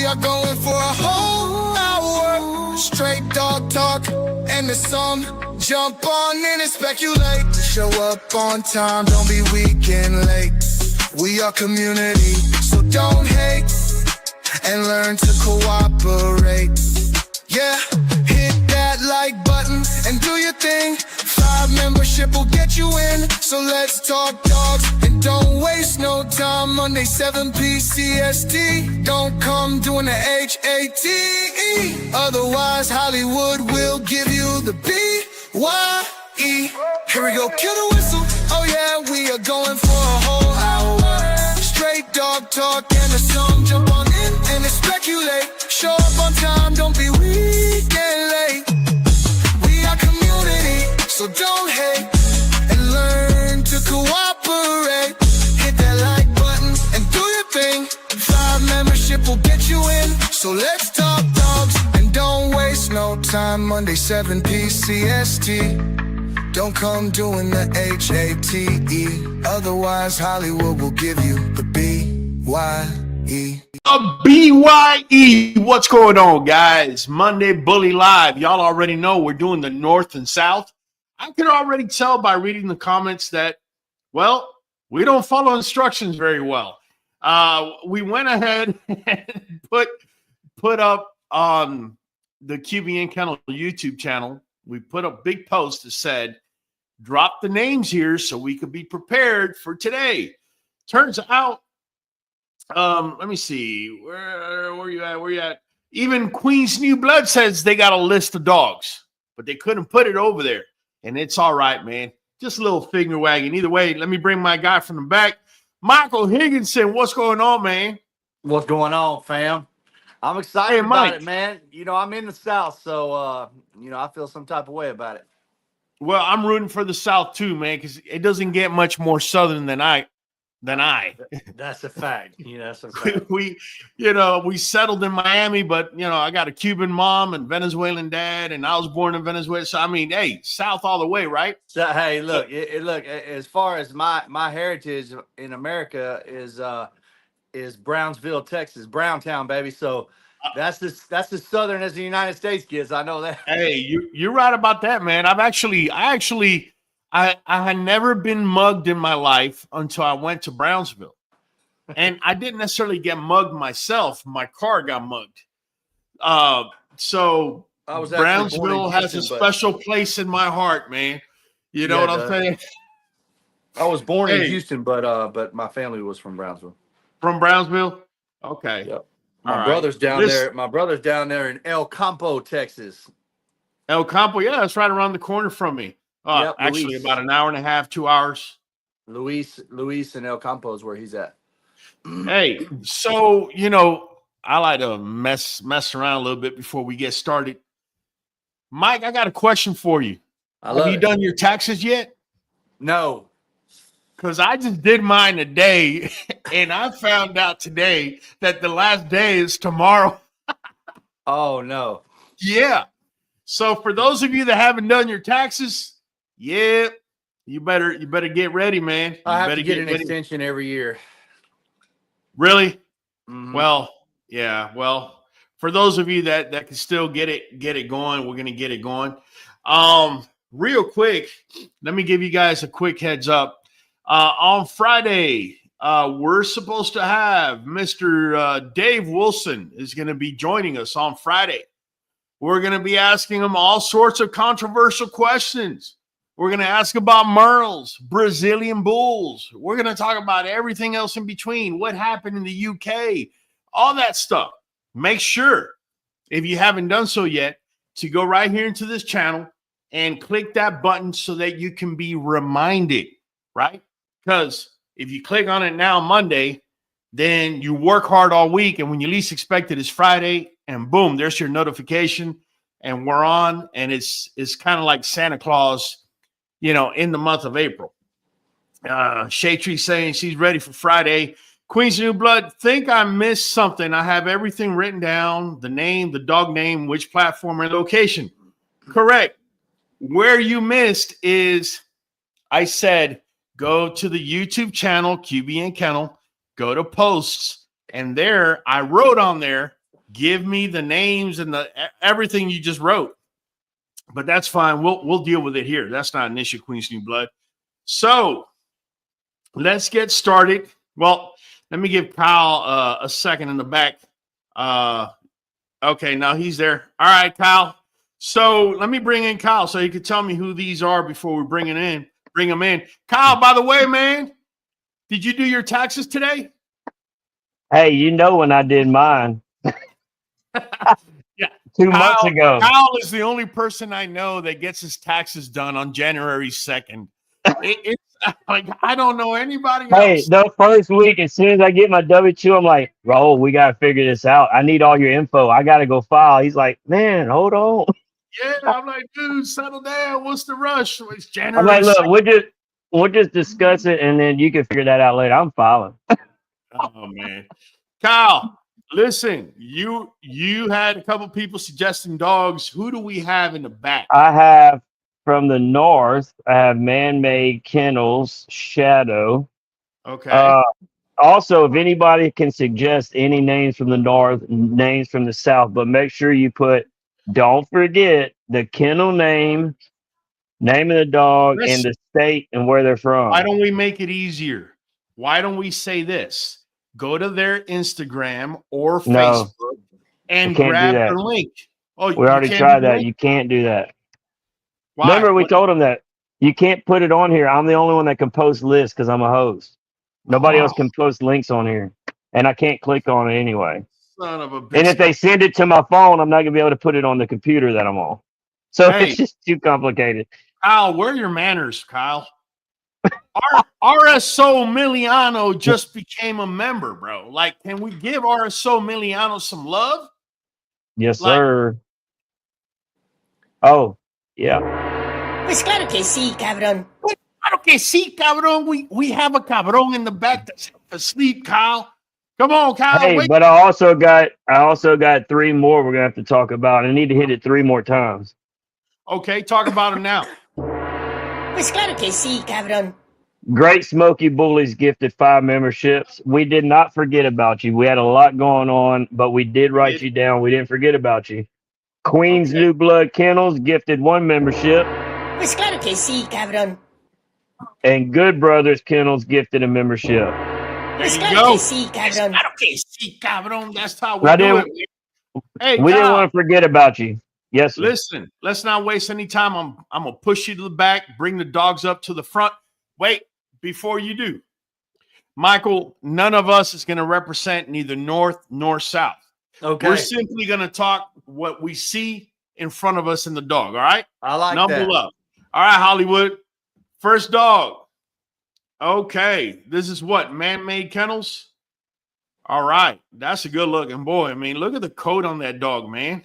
are going for a whole hour. Straight dog talk and the song. Jump on in and speculate. Show up on time, don't be weak and late. We are community, so don't hate. And learn to cooperate. Yeah, hit that like button and do your thing. 5 membership will get you in. So let's talk dogs and don't waste no time. Monday 7 p.m. Don't come doing the HATE. Otherwise Hollywood will give you the BYE. Here we go, kill the whistle. Oh yeah, we are going for a whole hour. Straight dog talk and a song. Jump on in and speculate. Show up on time, don't be weak and late. We are community, so don't hate. And learn to cooperate. Hit that like button and do your thing. 5 membership will get you in. So let's talk dogs and don't waste no time. Monday 7 p.m. Don't come doing the HATE. Otherwise Hollywood will give you the BYE. A BYE. What's going on, guys? Monday Bully Live. Y'all already know we're doing the North and South. I can already tell by reading the comments that, well, we don't follow instructions very well. We went ahead and put up on the QBN Kennel YouTube channel. We put a big post that said, drop the names here so we could be prepared for today. Turns out, let me see, where you at? Even Queen's New Blood says they got a list of dogs, but they couldn't put it over there. And it's all right, man. Just a little finger wagging. Either way, let me bring my guy from the back. Michael Higginson, what's going on, man? What's going on, fam? I'm excited about it, man. You know, I'm in the South, so, you know, I feel some type of way about it. Well, I'm rooting for the South too, man, because it doesn't get much more Southern than I. That's a fact. You know, that's a fact. We settled in Miami, but, you know, I got a Cuban mom and Venezuelan dad, and I was born in Venezuela. So, I mean, hey, South all the way, right? So, hey, look, look, as far as my heritage in America is Brownsville, Texas, Browntown, baby. So that's as Southern as the United States gets. I know that. Hey, you're right about that, man. I had never been mugged in my life until I went to Brownsville. And I didn't necessarily get mugged myself. My car got mugged. So Brownsville has a special place in my heart, man. You know what I'm saying? I was born in Houston, but my family was from Brownsville. From Brownsville? Okay. Yep. My brother's down there. My brother's down there in El Campo, Texas. El Campo, yeah, that's right around the corner from me. Yep, actually, Luis. about an hour and a half, 2 hours. Luis and El Campo is where he's at. Hey, so, you know, I like to mess around a little bit before we get started. Mike, I got a question for you. Have you done your taxes yet? No. Because I just did mine today, and I found out today that the last day is tomorrow. Oh, no. Yeah. So for those of you that haven't done your taxes, yeah, you better get ready, man. I have to get an extension every year. Really? Mm-hmm. Well, yeah. Well, for those of you that can still get it going, we're gonna get it going. Real quick, let me give you guys a quick heads up. On Friday, we're supposed to have Mr. Dave Wilson is going to be joining us on Friday. We're going to be asking him all sorts of controversial questions. We're going to ask about Merles, Brazilian Bulls. We're going to talk about everything else in between, what happened in the UK, all that stuff. Make sure, if you haven't done so yet, to go right here into this channel and click that button so that you can be reminded, right? Because if you click on it now, Monday, then you work hard all week, and when you least expect it is Friday, and boom, there's your notification, and we're on, and it's kind of like Santa Claus, you know, in the month of April. Shaytree saying she's ready for Friday. Queen's New Blood, think I missed something. I have everything written down, the name, the dog name, which platform and location. Correct. Where you missed is I said, go to the YouTube channel, QBN Kennel, go to posts, and there I wrote on there give me the names and everything you just wrote. But that's fine. We'll deal with it here. That's not an issue, Queen's New Blood. So let's get started. Well, let me give Kyle a second in the back. Okay, now he's there. All right, Kyle. So let me bring in Kyle so he can tell me who these are before we bring them in. Kyle, by the way, man, did you do your taxes today? Hey, you know when I did mine. Yeah. 2 months ago. Kyle is the only person I know that gets his taxes done on January 2nd. It's like I don't know anybody Hey, else. the first week, as soon as I get my W-2, I'm like, Raul, we got to figure this out. I need all your info. I got to go file. He's like, man, hold on. Yeah, I'm like, dude, settle down. What's the rush? It's January. I'm like, look, 2nd. we'll just discuss it, and then you can figure that out later. I'm filing. Oh, man. Kyle, listen, you had a couple people suggesting dogs. Who do we have in the back? I have from the north, I have Man-Made Kennels, Shadow. Okay. Also, if anybody can suggest any names from the north, names from the south, but make sure you don't forget the kennel name of the dog, and the state and where they're from. Why don't we make it easier? Why don't we say this? Go to their Instagram or Facebook and grab their link. Oh, we already tried that. You can't do that. Why? Remember, we told them that you can't put it on here. I'm the only one that can post lists because I'm a host. Nobody else can post links on here, and I can't click on it anyway. Son of a bitch. And if they send it to my phone, I'm not gonna be able to put it on the computer that I'm on. So it's just too complicated. Kyle, where are your manners, Kyle? RSO Miliano just became a member, bro. Like, can we give RSO Miliano some love? Yes, sir. Oh, yeah. Pues claro que sí, cabrón. Claro que sí, cabrón. We have a cabrón in the back that's asleep, Kyle. Come on, Kyle. Hey, but I also got 3 more we're gonna have to talk about. I need to hit it 3 more times. Okay, talk about them now. Pues claro que sí, cabrón. Great Smoky Bullies gifted 5 memberships. We did not forget about you. We had a lot going on, but we did write you down. We didn't forget about you. Queen's New Blood Kennels gifted 1 membership. Pues claro que sí, cabrón. And Good Brothers Kennels gifted a membership. Pues claro que sí, cabrón. Claro que sí, cabrón. That's how we do it. Hey, we didn't want to forget about you. Yes, sir. Listen, let's not waste any time. I'm gonna push you to the back, bring the dogs up to the front. Wait, before you do, Michael, none of us is going to represent neither north nor south. Okay. We're simply going to talk what we see in front of us in the dog. All right. I like Number that. up. All right, Hollywood. First dog. Okay. This is what? Man-Made Kennels. All right. That's a good looking boy. I mean, look at the coat on that dog, man.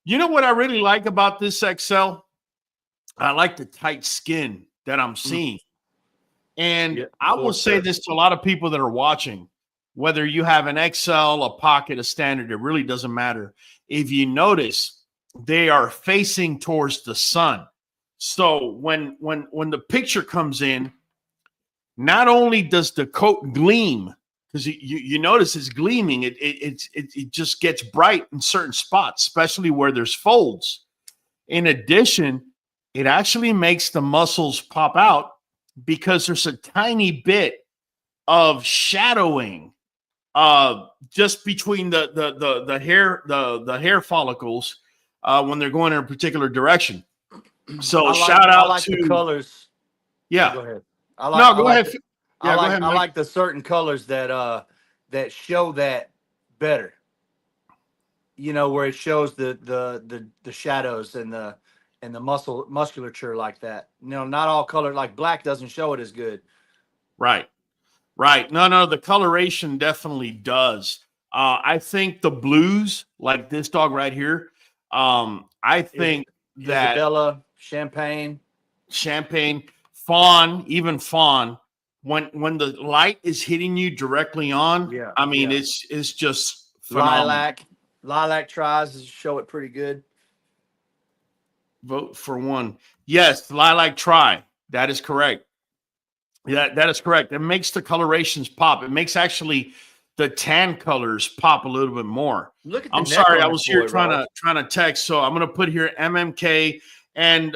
You know what I really like about this XL? I like the tight skin that I'm seeing. And I will say this to a lot of people that are watching, whether you have an XL, a pocket, a standard, it really doesn't matter. If you notice, they are facing towards the sun. So when the picture comes in, not only does the coat gleam, because you notice it's gleaming, it just gets bright in certain spots, especially where there's folds. In addition, it actually makes the muscles pop out because there's a tiny bit of shadowing just between the hair follicles when they're going in a particular direction. So I like to the colors. Yeah. Go ahead. Go ahead. Yeah, go ahead. I like the certain colors that show that better. You know, where it shows the shadows and the musculature like that. You know, not all color, like black doesn't show it as good. Right. No, the coloration definitely does. I think the blues, like this dog right here, I think that Isabella, Champagne, Fawn, even Fawn, when the light is hitting you directly on, I mean, it's just phenomenal. Lilac tries to show it pretty good. Vote for 1. Yes, Lilac try. That is correct. Yeah, that is correct. It makes the colorations pop. It makes actually the tan colors pop a little bit more. Look at the I'm neck sorry, on I this was here boy, trying Raj. to text, so I'm gonna put here MMK and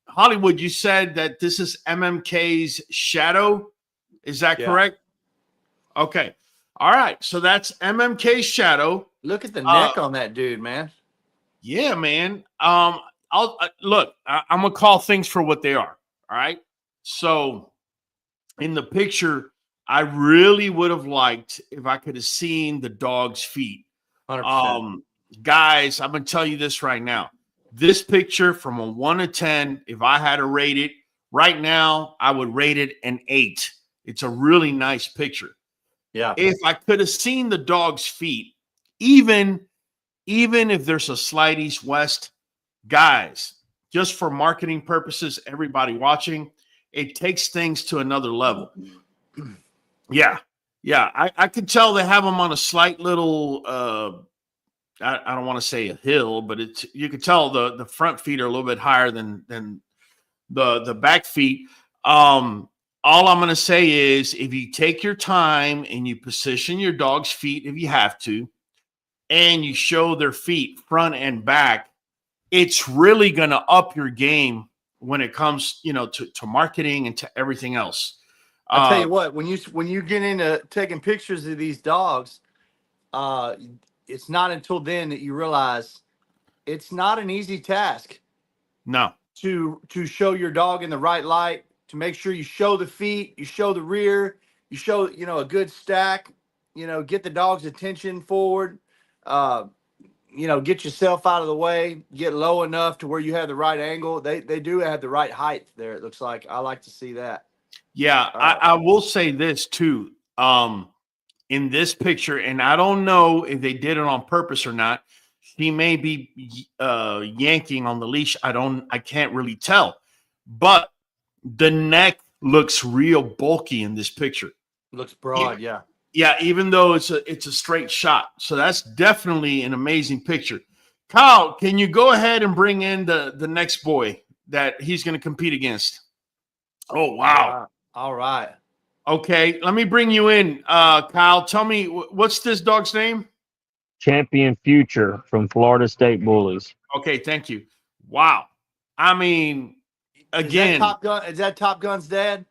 Hollywood. You said that this is MMK's shadow. Is that Yeah. correct? Okay. All right. So that's MMK's shadow. Look at the neck on that dude, man. Yeah, man. I'll look. I'm gonna call things for what they are. All right. So in the picture, I really would have liked if I could have seen the dog's feet. 100%. Guys, I'm gonna tell you this right now. This picture from a 1 to 10, if I had to rate it right now, I would rate it an 8. It's a really nice picture. Yeah. If I could have seen the dog's feet, even if there's a slight east-west, guys, just for marketing purposes, everybody watching, it takes things to another level. Yeah. I could tell they have them on a slight little I don't want to say a hill, but it's you could tell the front feet are a little bit higher than the back feet. All I'm going to say is if you take your time and you position your dog's feet if you have to, and you show their feet front and back, it's really going to up your game when it comes, to marketing and to everything else. I'll tell you what, when you get into taking pictures of these dogs, it's not until then that you realize it's not an easy task. No. To show your dog in the right light, to make sure you show the feet, you show the rear, you show, a good stack, get the dog's attention forward, get yourself out of the way, get low enough to where you have the right angle. They do have the right height there. It looks like. I like to see that. Yeah. I will say this too. In this picture, and I don't know if they did it on purpose or not, he may be yanking on the leash. I can't really tell, but the neck looks real bulky in this picture. Looks broad, yeah. Yeah, even though it's a straight shot. So that's definitely an amazing picture. Kyle, can you go ahead and bring in the next boy that he's going to compete against? Oh, wow. All right. Okay, let me bring you in. Kyle, tell me, what's this dog's name? Champion Future from Florida State Bullies. Okay, thank you. Wow. I mean, again, is that Top Gun's dad?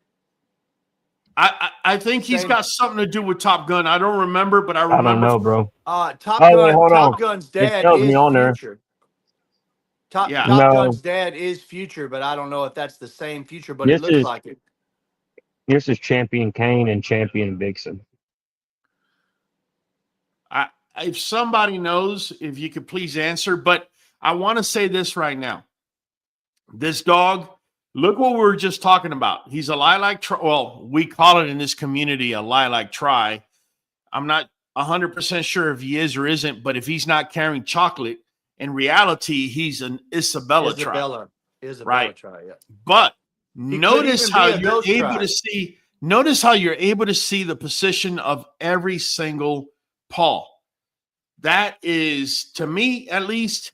I think he's got something to do with Top Gun. I don't remember, but I remember. I don't know, bro. Top Gun's dad tells me is on there. Future. Top No. Gun's dad is Future, but I don't know if that's the same Future, but it looks like it. This is Champion Kane and Champion Vixen. If somebody knows, if you could please answer, but I want to say this right now. This dog, look what we were just talking about. He's a lilac, well, we call it in this community a lilac tri. I'm not 100% sure if he is or isn't, but if he's not carrying chocolate, in reality, he's an Isabella tri. Isabella tri, yeah. But notice how you're able to see. Notice how you're able to see the position of every single paw. That is, to me at least,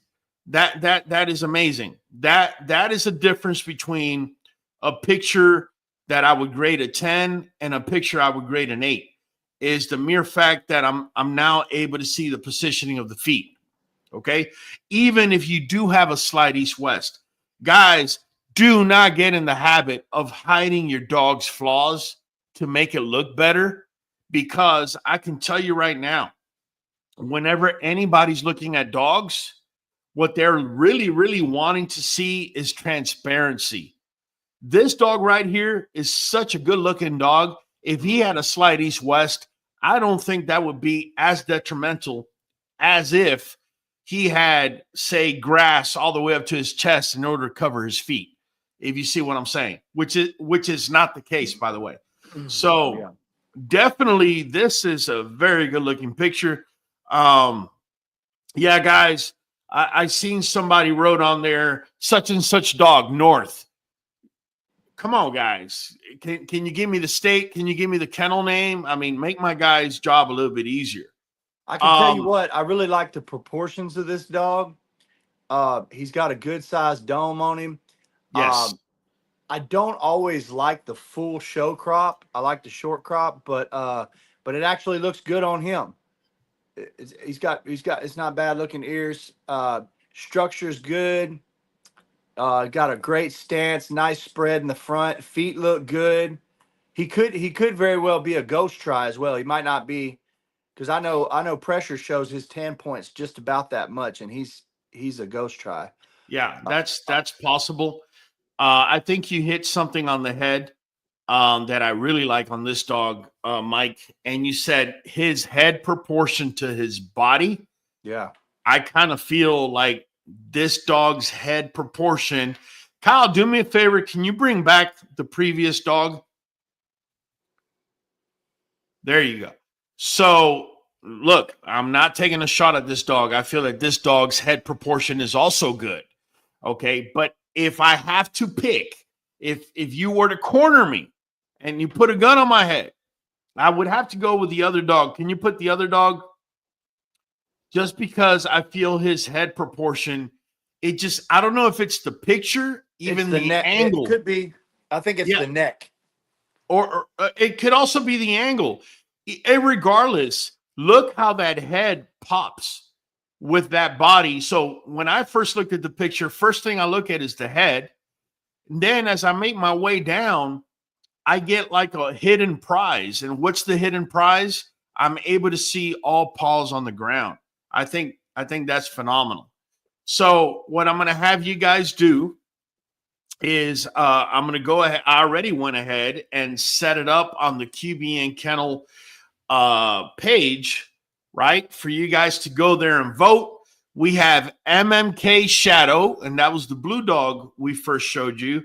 that is amazing. That is a difference between a picture that I would grade a 10 and a picture I would grade an 8. Is the mere fact that I'm now able to see the positioning of the feet. Okay, even if you do have a slight east-west, guys, do not get in the habit of hiding your dog's flaws to make it look better, because I can tell you right now, whenever anybody's looking at dogs, what they're really, really wanting to see is transparency. This dog right here is such a good-looking dog. If he had a slight east-west, I don't think that would be as detrimental as if he had, say, grass all the way up to his chest in order to cover his feet. If you see what I'm saying, which is not the case, by the way. So definitely this is a very good looking picture. Yeah, guys, I seen somebody wrote on there, such and such dog, North. Come on, guys. Can you give me the state? Can you give me the kennel name? I mean, make my guy's job a little bit easier. I can tell you what, I really like the proportions of this dog. He's got a good sized dome on him. Yes. I don't always like the full show crop. I like the short crop, but but it actually looks good on him. He's got it's not bad looking ears. Structure's good. Got a great stance, nice spread in the front. Feet look good. He could very well be a ghost try as well. He might not be, because I know pressure shows his 10 points just about that much, and he's a ghost try. Yeah, that's possible. I think you hit something on the head that I really like on this dog, Mike. And you said his head proportion to his body. Yeah. I kind of feel like this dog's head proportion. Kyle, do me a favor. Can you bring back the previous dog? There you go. So, look, I'm not taking a shot at this dog. I feel that this dog's head proportion is also good. Okay. But if I have to pick, if you were to corner me and you put a gun on my head, I would have to go with the other dog. Can you put the other dog? Just because I feel his head proportion, I don't know if it's the picture, even the angle. It could be. I think it's the neck. Or it could also be the angle. Regardless, look how that head pops with that body. So when I first looked at the picture, first thing I look at is the head. And then as I make my way down, I get like a hidden prize. And what's the hidden prize? I'm able to see all paws on the ground. I think that's phenomenal. So what I'm going to have you guys do is I'm going to go ahead. I already went ahead and set it up on the QBN Kennel page, right? For you guys to go there and vote. We have MMK Shadow, and that was the blue dog we first showed you,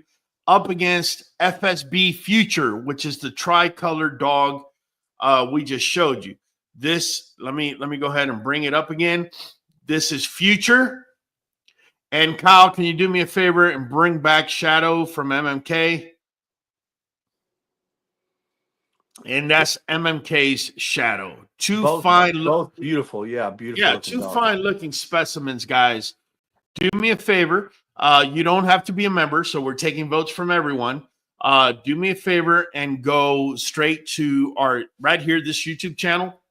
up against FSB Future, which is the tricolor dog we just showed you. This, let me go ahead and bring it up again. This is Future. And Kyle, can you do me a favor and bring back Shadow from MMK? And that's MMK's Shadow. Both beautiful. Yeah, beautiful. Yeah, two fine-looking specimens, guys. Do me a favor. You don't have to be a member, so we're taking votes from everyone. Do me a favor and go straight to our, right here, this YouTube channel.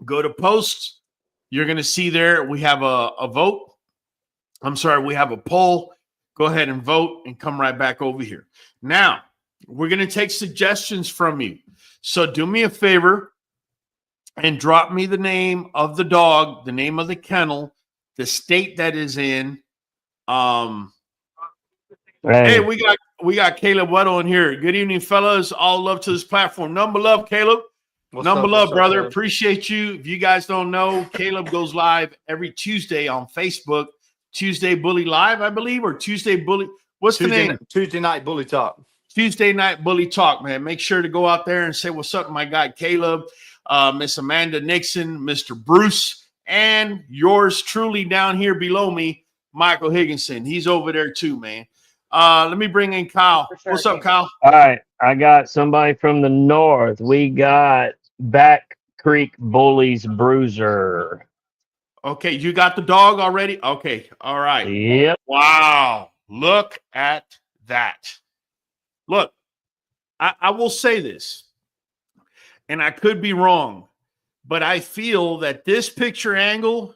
Go to posts. You're going to see there we have a vote. I'm sorry, we have a poll. Go ahead and vote and come right back over here. Now, we're going to take suggestions from you. So do me a favor and drop me the name of the dog, the name of the kennel, the state that is in. Hey, we got Caleb Weddle in here. Good evening, fellas. All love to this platform. Number love, Caleb. Number love, brother. Caleb? Appreciate you. If you guys don't know, Caleb goes live every Tuesday on Facebook. Tuesday Bully Live, I believe, or Tuesday Bully. What's the name? Tuesday Night Bully Talk. Tuesday Night Bully Talk, man. Make sure to go out there and say what's up to my guy Caleb, Miss Amanda Nixon, Mr. Bruce, and yours truly down here below me, Michael Higginson. He's over there too, man. Let me bring in Kyle. Sure. What's up, Kyle? All right. I got somebody from the north. We got Back Creek Bullies Bruiser. Okay, you got the dog already? Okay, all right. Yep. Wow, look at that. Look, I will say this, and I could be wrong, but I feel that this picture angle,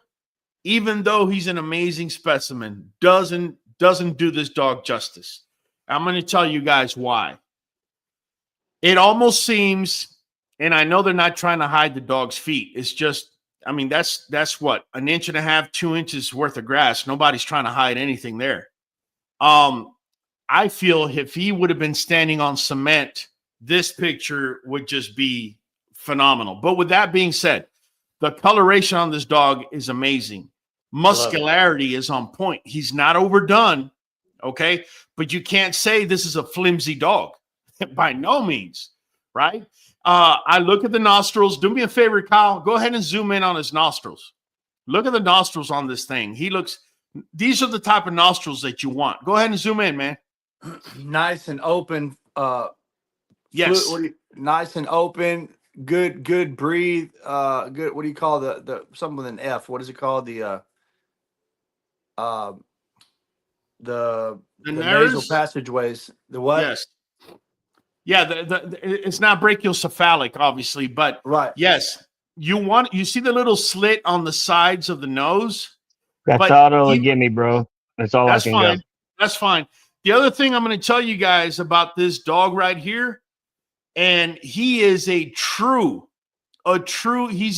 even though he's an amazing specimen, doesn't do this dog justice. I'm going to tell you guys why. It almost seems, and I know they're not trying to hide the dog's feet. It's just, I mean, that's what, 1.5 inches, 2 inches worth of grass. Nobody's trying to hide anything there. I feel if he would have been standing on cement, this picture would just be phenomenal. But with that being said, the coloration on this dog is amazing. Muscularity is on point. He's not overdone, okay? But you can't say this is a flimsy dog by no means, right? I look at the nostrils. Do me a favor, Kyle. Go ahead and zoom in on his nostrils. Look at the nostrils on this thing. These are the type of nostrils that you want. Go ahead and zoom in, man. Nice and open. Yes. Nice and open. Good breathe. Good. What do you call the something with an F? What is it called? The nasal passageways. The what? Yes. Yeah, it's not brachiocephalic, obviously, but Right. yes, you see the little slit on the sides of the nose, That's but all it'll give me, bro. That's all I that's can go. fine. That's fine. The other thing I'm going to tell you guys about this dog right here, and he is he's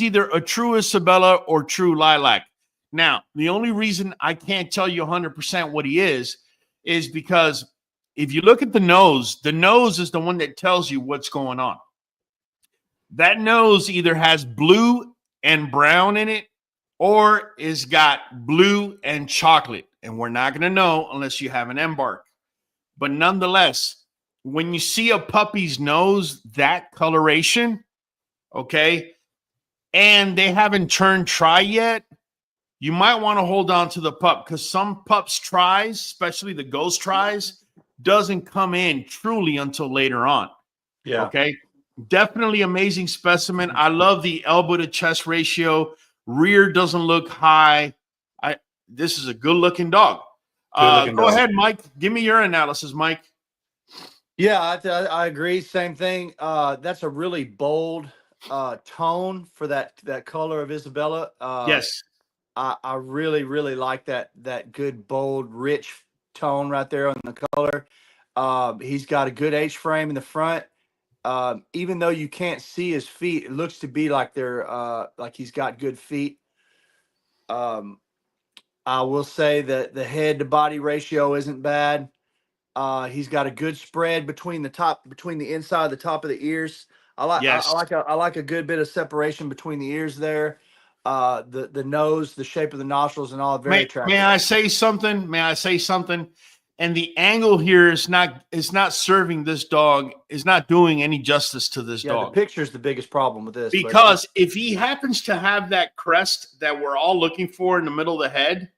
either a true Isabella or true lilac. Now, the only reason I can't tell you 100% what he is because if you look at the nose is the one that tells you what's going on. That nose either has blue and brown in it or is got blue and chocolate. And we're not going to know unless you have an embark. But nonetheless, when you see a puppy's nose, that coloration, okay, and they haven't turned tri yet, you might want to hold on to the pup because some pups tries, especially the ghost tries, doesn't come in truly until later on. Yeah. Okay. Definitely amazing specimen. I love the elbow to chest ratio. Rear doesn't look high. This is a good looking dog. Go ahead, Mike. Give me your analysis, Mike. Yeah, I agree. Same thing. That's a really bold tone for that color of Isabella. Yes. I really, really like that good, bold, rich tone right there on the color. He's got a good H frame in the front. Even though you can't see his feet, it looks to be like they're like he's got good feet. I will say that the head to body ratio isn't bad. He's got a good spread between the inside of the top of the ears. I like a good bit of separation between the ears there. The nose, the shape of the nostrils, and all very attractive. May I say something? And the angle here is not serving this dog, is not doing any justice to this dog. The picture's the biggest problem with this. Because if he happens to have that crest that we're all looking for in the middle of the head,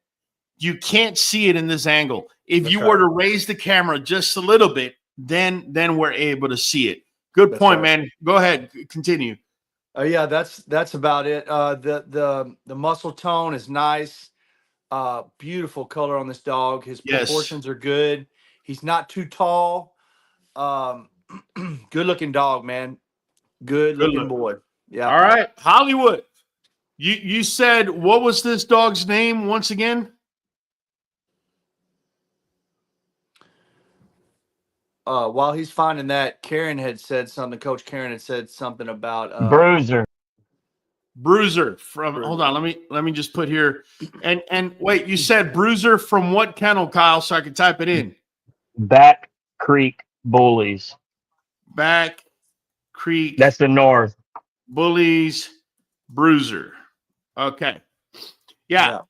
you can't see it in this angle. If you were to raise the camera just a little bit, then we're able to see it. Good point, man. Go ahead, continue. Yeah, that's about it. The muscle tone is nice. Beautiful color on this dog. His proportions are good. He's not too tall. Good looking dog, man. Good looking boy. Yeah. All right, Hollywood. You said, what was this dog's name once again? While he's finding that, Karen had said something. Coach Karen had said something about Bruiser from. Hold on, let me just put here. And wait, you said Bruiser from what kennel, Kyle? So I can type it in. Back Creek Bullies. Back Creek. That's the north. Bullies, Bruiser. Okay. Yeah.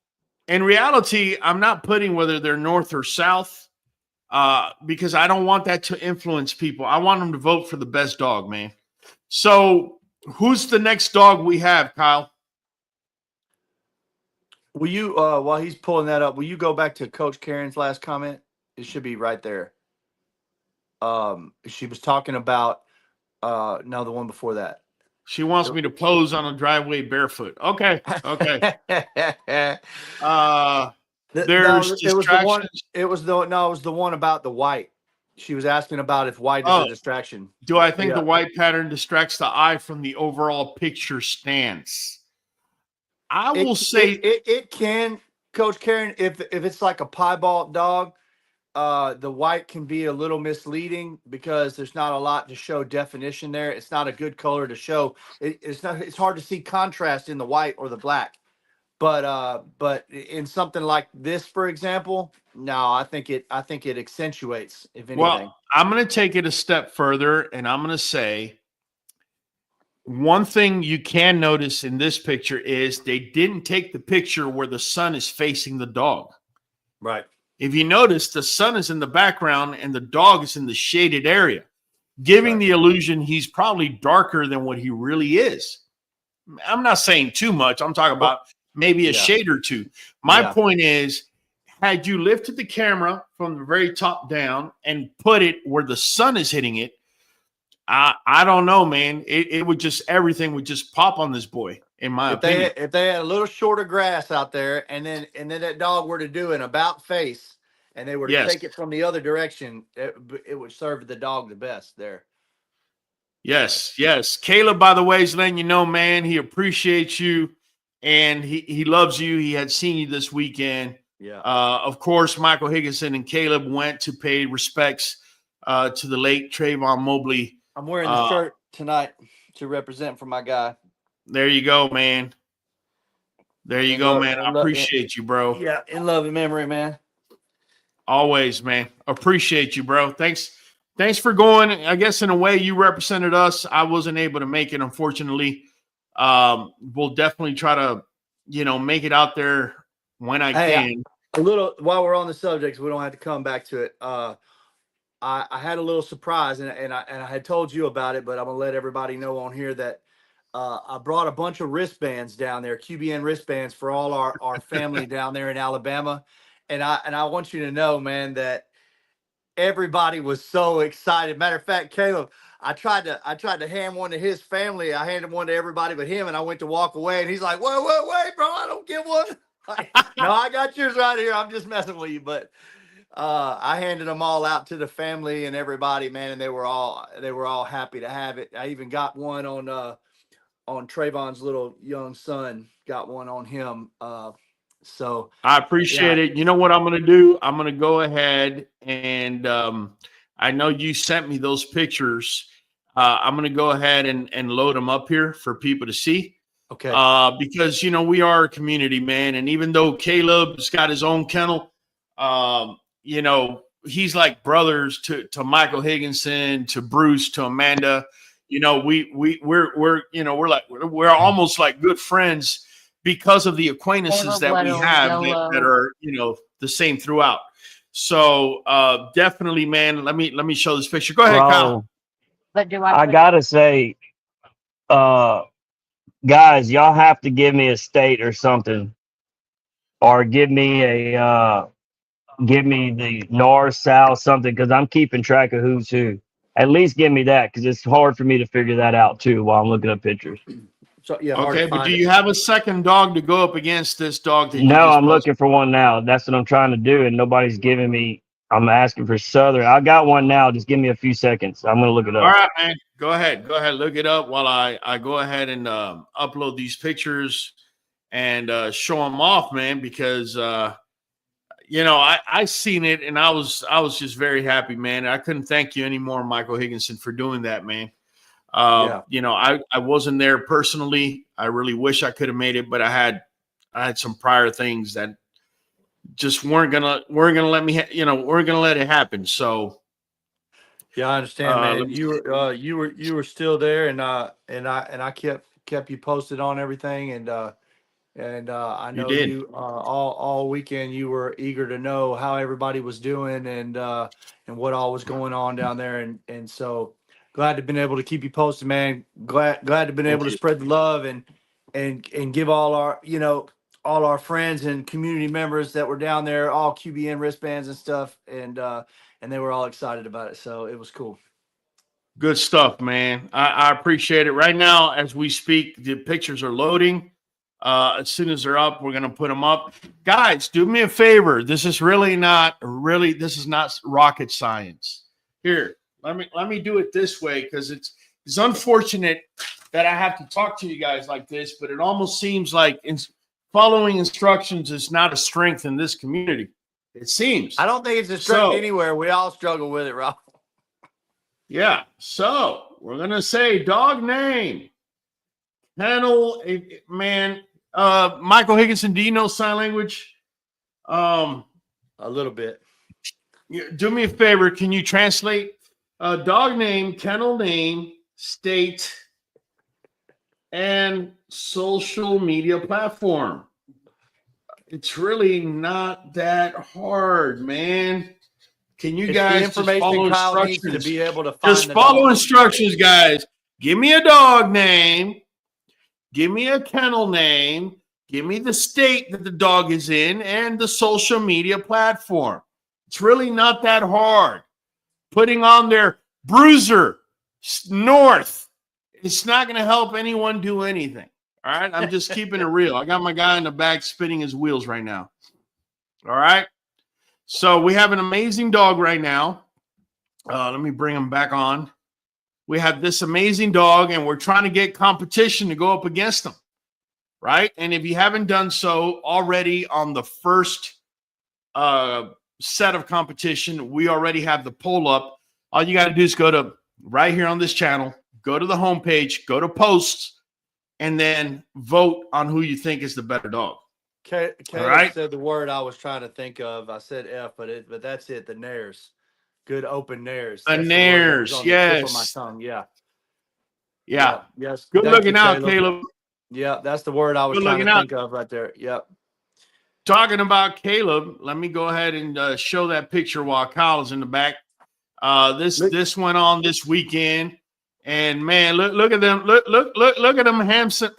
In reality, I'm not putting whether they're north or south. Because I don't want that to influence people. I want them to vote for the best dog, man. So who's the next dog we have, Kyle? Will you, while he's pulling that up, will you go back to Coach Karen's last comment? It should be right there. She was talking about, no, the one before that. She wants me to pose on a driveway barefoot. Okay. There's distractions. It was the one about the white. She was asking about if white is a distraction. Do I think the white pattern distracts the eye from the overall picture stance? I will say it can, Coach Karen, if it's like a piebald dog, the white can be a little misleading because there's not a lot to show definition there. It's not a good color to show. It's hard to see contrast in the white or the black. But in something like this, for example, no, I think it accentuates, if anything. Well, I'm going to take it a step further, and I'm going to say one thing you can notice in this picture is they didn't take the picture where the sun is facing the dog. Right. If you notice, the sun is in the background and the dog is in the shaded area, giving the illusion he's probably darker than what he really is. I'm not saying too much. I'm talking about maybe a shade or two. My point is, had you lifted the camera from the very top down and put it where the sun is hitting it, I don't know, man. It would just, everything would just pop on this boy, in my opinion. If they had a little shorter grass out there, and then that dog were to do an about face, and they were to take it from the other direction, it would serve the dog the best there. Yes, yes. Caleb, by the way, is letting you know, man, he appreciates you and he loves you. He had seen you this weekend. Yeah. Of course, Michael Higginson and Caleb went to pay respects to the late Trayvon Mobley. I'm wearing the shirt tonight to represent for my guy. There you go, man. There you go, man. I appreciate you, bro. Yeah, in love and memory, man. Always, man. Appreciate you, bro. Thanks for going. I guess in a way you represented us. I wasn't able to make it, unfortunately. We'll definitely try to, make it out there when I can. A little while we're on the subject, so we don't have to come back to it. I had a little surprise, and I had told you about it, but I'm gonna let everybody know on here that I brought a bunch of wristbands down there, QBN wristbands for all our family down there in Alabama, and I want you to know, man, that everybody was so excited. Matter of fact, Caleb, I tried to hand one to his family. I handed one to everybody but him, and I went to walk away, and he's like, wait, bro, I don't get one. No, I got yours right here. I'm just messing with you, but I handed them all out to the family and everybody, man, and they were all happy to have it. I even got one on Trayvon's little young son. Got one on him. So I appreciate it. You know what I'm going to do? I'm going to go ahead and I know you sent me those pictures. I'm going to go ahead and load them up here for people to see. Okay. Because, we are a community, man. And even though Caleb's got his own kennel, he's like brothers to Michael Higginson, to Bruce, to Amanda. We're almost like good friends because of the acquaintances that we have that are, the same throughout. So definitely, man, let me show this picture. Go ahead, Kyle. But I gotta say, guys, y'all have to give me a state or something, or give me the north, south, something, because I'm keeping track of who's who. At least give me that, because it's hard for me to figure that out too while I'm looking up pictures. So yeah. Okay, but do you have a second dog to go up against this dog? No, I'm looking for one now. That's what I'm trying to do, and nobody's giving me. I'm asking for Southern. I got one now. Just give me a few seconds. I'm gonna look it up. All right, man. Go ahead. Look it up while I go ahead and upload these pictures and show them off, man. Because I seen it and I was just very happy, man. I couldn't thank you anymore, Michael Higginson, for doing that, man. I wasn't there personally. I really wish I could have made it, but I had some prior things that just weren't gonna let me, weren't gonna let it happen. So yeah, I understand, man. You were still there, and I kept you posted on everything, and I know you all weekend you were eager to know how everybody was doing and what all was going on down there, and so glad to have been able to keep you posted, man. Glad to have been able to spread the love and give all our friends and community members that were down there all QBN wristbands and stuff, and they were all excited about it, so it was cool. Good stuff, man. I appreciate it. Right now, as we speak, the pictures are loading. As soon as they're up, we're going to put them up. Guys, do me a favor. This is not rocket science. Here, let me do it this way, because it's unfortunate that I have to talk to you guys like this, but it almost seems like following instructions is not a strength in this community. It seems. I don't think it's a strength anywhere. We all struggle with it, Rob. Yeah. So we're going to say dog name. Kennel, man. Michael Higginson, do you know sign language? A little bit. Do me a favor. Can you translate dog name, kennel name, state, and social media platform? It's really not that hard, man. Can you guys just follow instructions? To be able to find just follow instructions, guys. Give me a dog name. Give me a kennel name. Give me the state that the dog is in and the social media platform. It's really not that hard. Putting on their bruiser, north, it's not going to help anyone do anything. All right? I'm just keeping it real. I got my guy in the back spinning his wheels right now. All right? So we have an amazing dog right now. Let me bring him back on. We have this amazing dog, and we're trying to get competition to go up against them, right? And if you haven't done so already on the first set of competition, we already have the poll up. All you got to do is go to right here on this channel, go to the homepage, go to posts, and then vote on who you think is the better dog. Caleb right. said the word I was trying to think of. I said F, but that's it. The nares. Good open nares. The That's nares, the word that was on the tip of yes. my tongue. Yeah. Yeah. Yes. Good Thank looking you, out, Caleb. Yeah, that's the word I was Good trying to looking out. think of right there. Yep. Talking about Caleb, let me go ahead and show that picture while Kyle is in the back. This went on this weekend, and man, look at them, look at them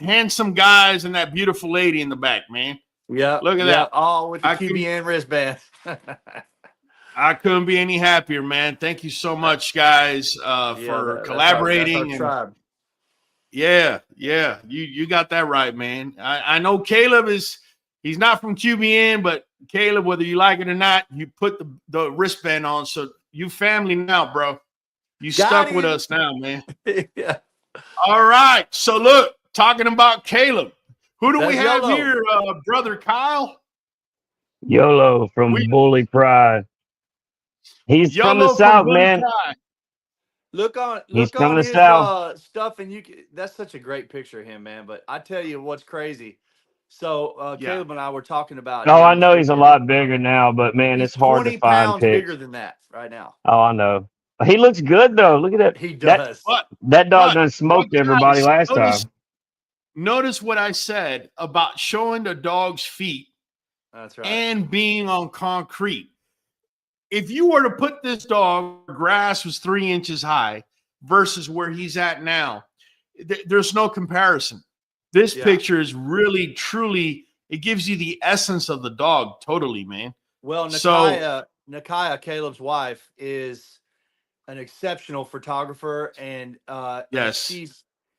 handsome guys and that beautiful lady in the back, man. Yeah, look at that. All with the QBN wristband. I couldn't be any happier, man. Thank you so much, guys, for collaborating. That's our tribe. Yeah, you got that right, man. I know Caleb he's not from QBN, but Caleb, whether you like it or not, you put the wristband on, so you family now, bro. You stuck with us now, man. Yeah. All right. So look, talking about Caleb, who do we have YOLO. here, brother Kyle? YOLO from Bully Pride. He's from the South, man. Pride. Look on He's from his the South. stuff, and that's such a great picture of him, man. But I tell you what's crazy. So Caleb and I were talking about. Oh, I know he's a lot bigger now, but man, it's hard to 20 find pounds pics. bigger than that right now. Oh, I know. He looks good though. Look at that. He does. That dog done smoked everybody last time. Notice what I said about showing the dog's feet. That's right. And being on concrete. If you were to put this dog, grass was 3 inches high versus where he's at now, there's no comparison. This picture is really, truly, it gives you the essence of the dog totally, man. Well, Nakaya, Caleb's wife, is an exceptional photographer, and yes,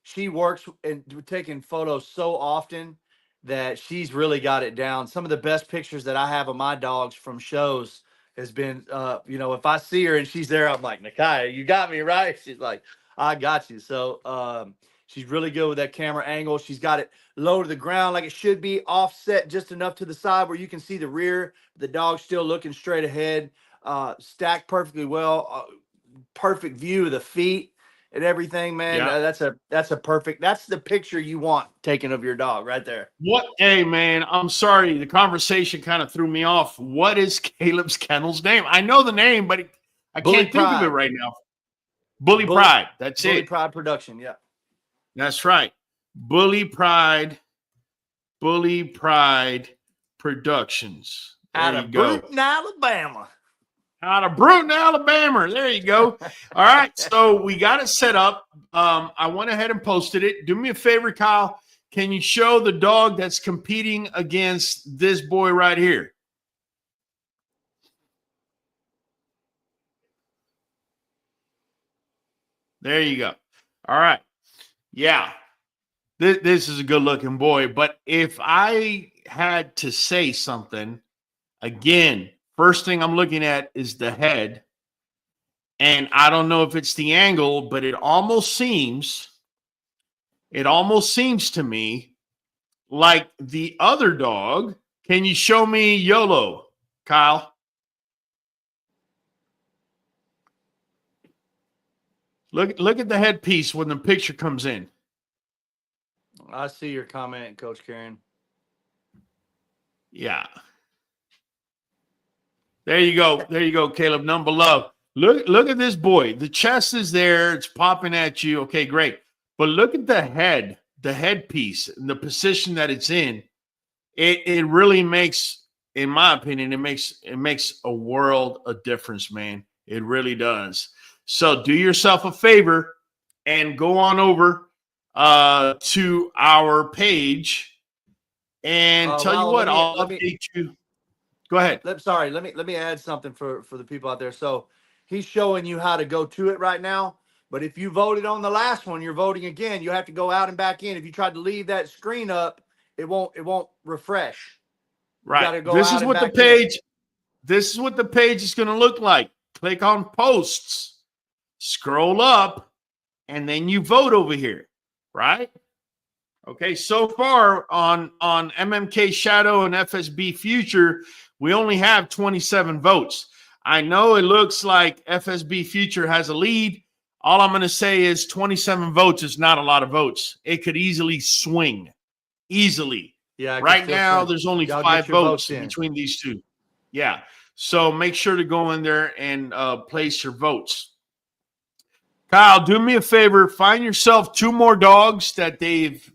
she works and taking photos so often that she's really got it down. Some of the best pictures that I have of my dogs from shows has been, if I see her and she's there, I'm like, Nakaya, you got me right. She's like, I got you. So she's really good with that camera angle. She's got it low to the ground like it should be, offset just enough to the side where you can see the rear. The dog's still looking straight ahead, stacked perfectly well, perfect view of the feet and everything, man. That's the picture you want taken of your dog right there. Hey, man, I'm sorry. The conversation kind of threw me off. What is Caleb's kennel's name? I know the name, but I can't think of it right now. Bully Pride. That's Bully it. Pride Production. Yeah. That's right. Bully Pride Productions. Out of Bruton, Alabama. Out of Bruton, Alabama. There you go. All right. So we got it set up. I went ahead and posted it. Do me a favor, Kyle. Can you show the dog that's competing against this boy right here? There you go. All right. Yeah. This is a good looking boy. But if I had to say something, again, first thing I'm looking at is the head. And I don't know if it's the angle, but it almost seems to me like the other dog. Can you show me YOLO, Kyle? Look at the headpiece when the picture comes in. I see your comment, Coach Karen. Yeah. There you go. There you go, Caleb. None below. Look at this boy. The chest is there. It's popping at you. Okay, great. But look at the headpiece, and the position that it's in. It really makes, in my opinion, it makes a world of difference, man. It really does. So do yourself a favor and go on over to our page and tell you what, I'll update you. Go ahead. Let me add something for the people out there. So he's showing you how to go to it right now. But if you voted on the last one, you're voting again. You have to go out and back in. If you tried to leave that screen up, it won't refresh. Right. This is what the page is going to look like. Click on posts. Scroll up. and then you vote over here, right? Okay, so far on MMK Shadow and FSB Future, we only have 27 votes. I know it looks like FSB Future has a lead. All I'm going to say is 27 votes is not a lot of votes. It could easily swing. Easily. Yeah. Right now, there's only Y'all 5 get your votes in. between these two. Yeah. So make sure to go in there and place your votes. Kyle, do me a favor. Find yourself 2 more dogs that they've,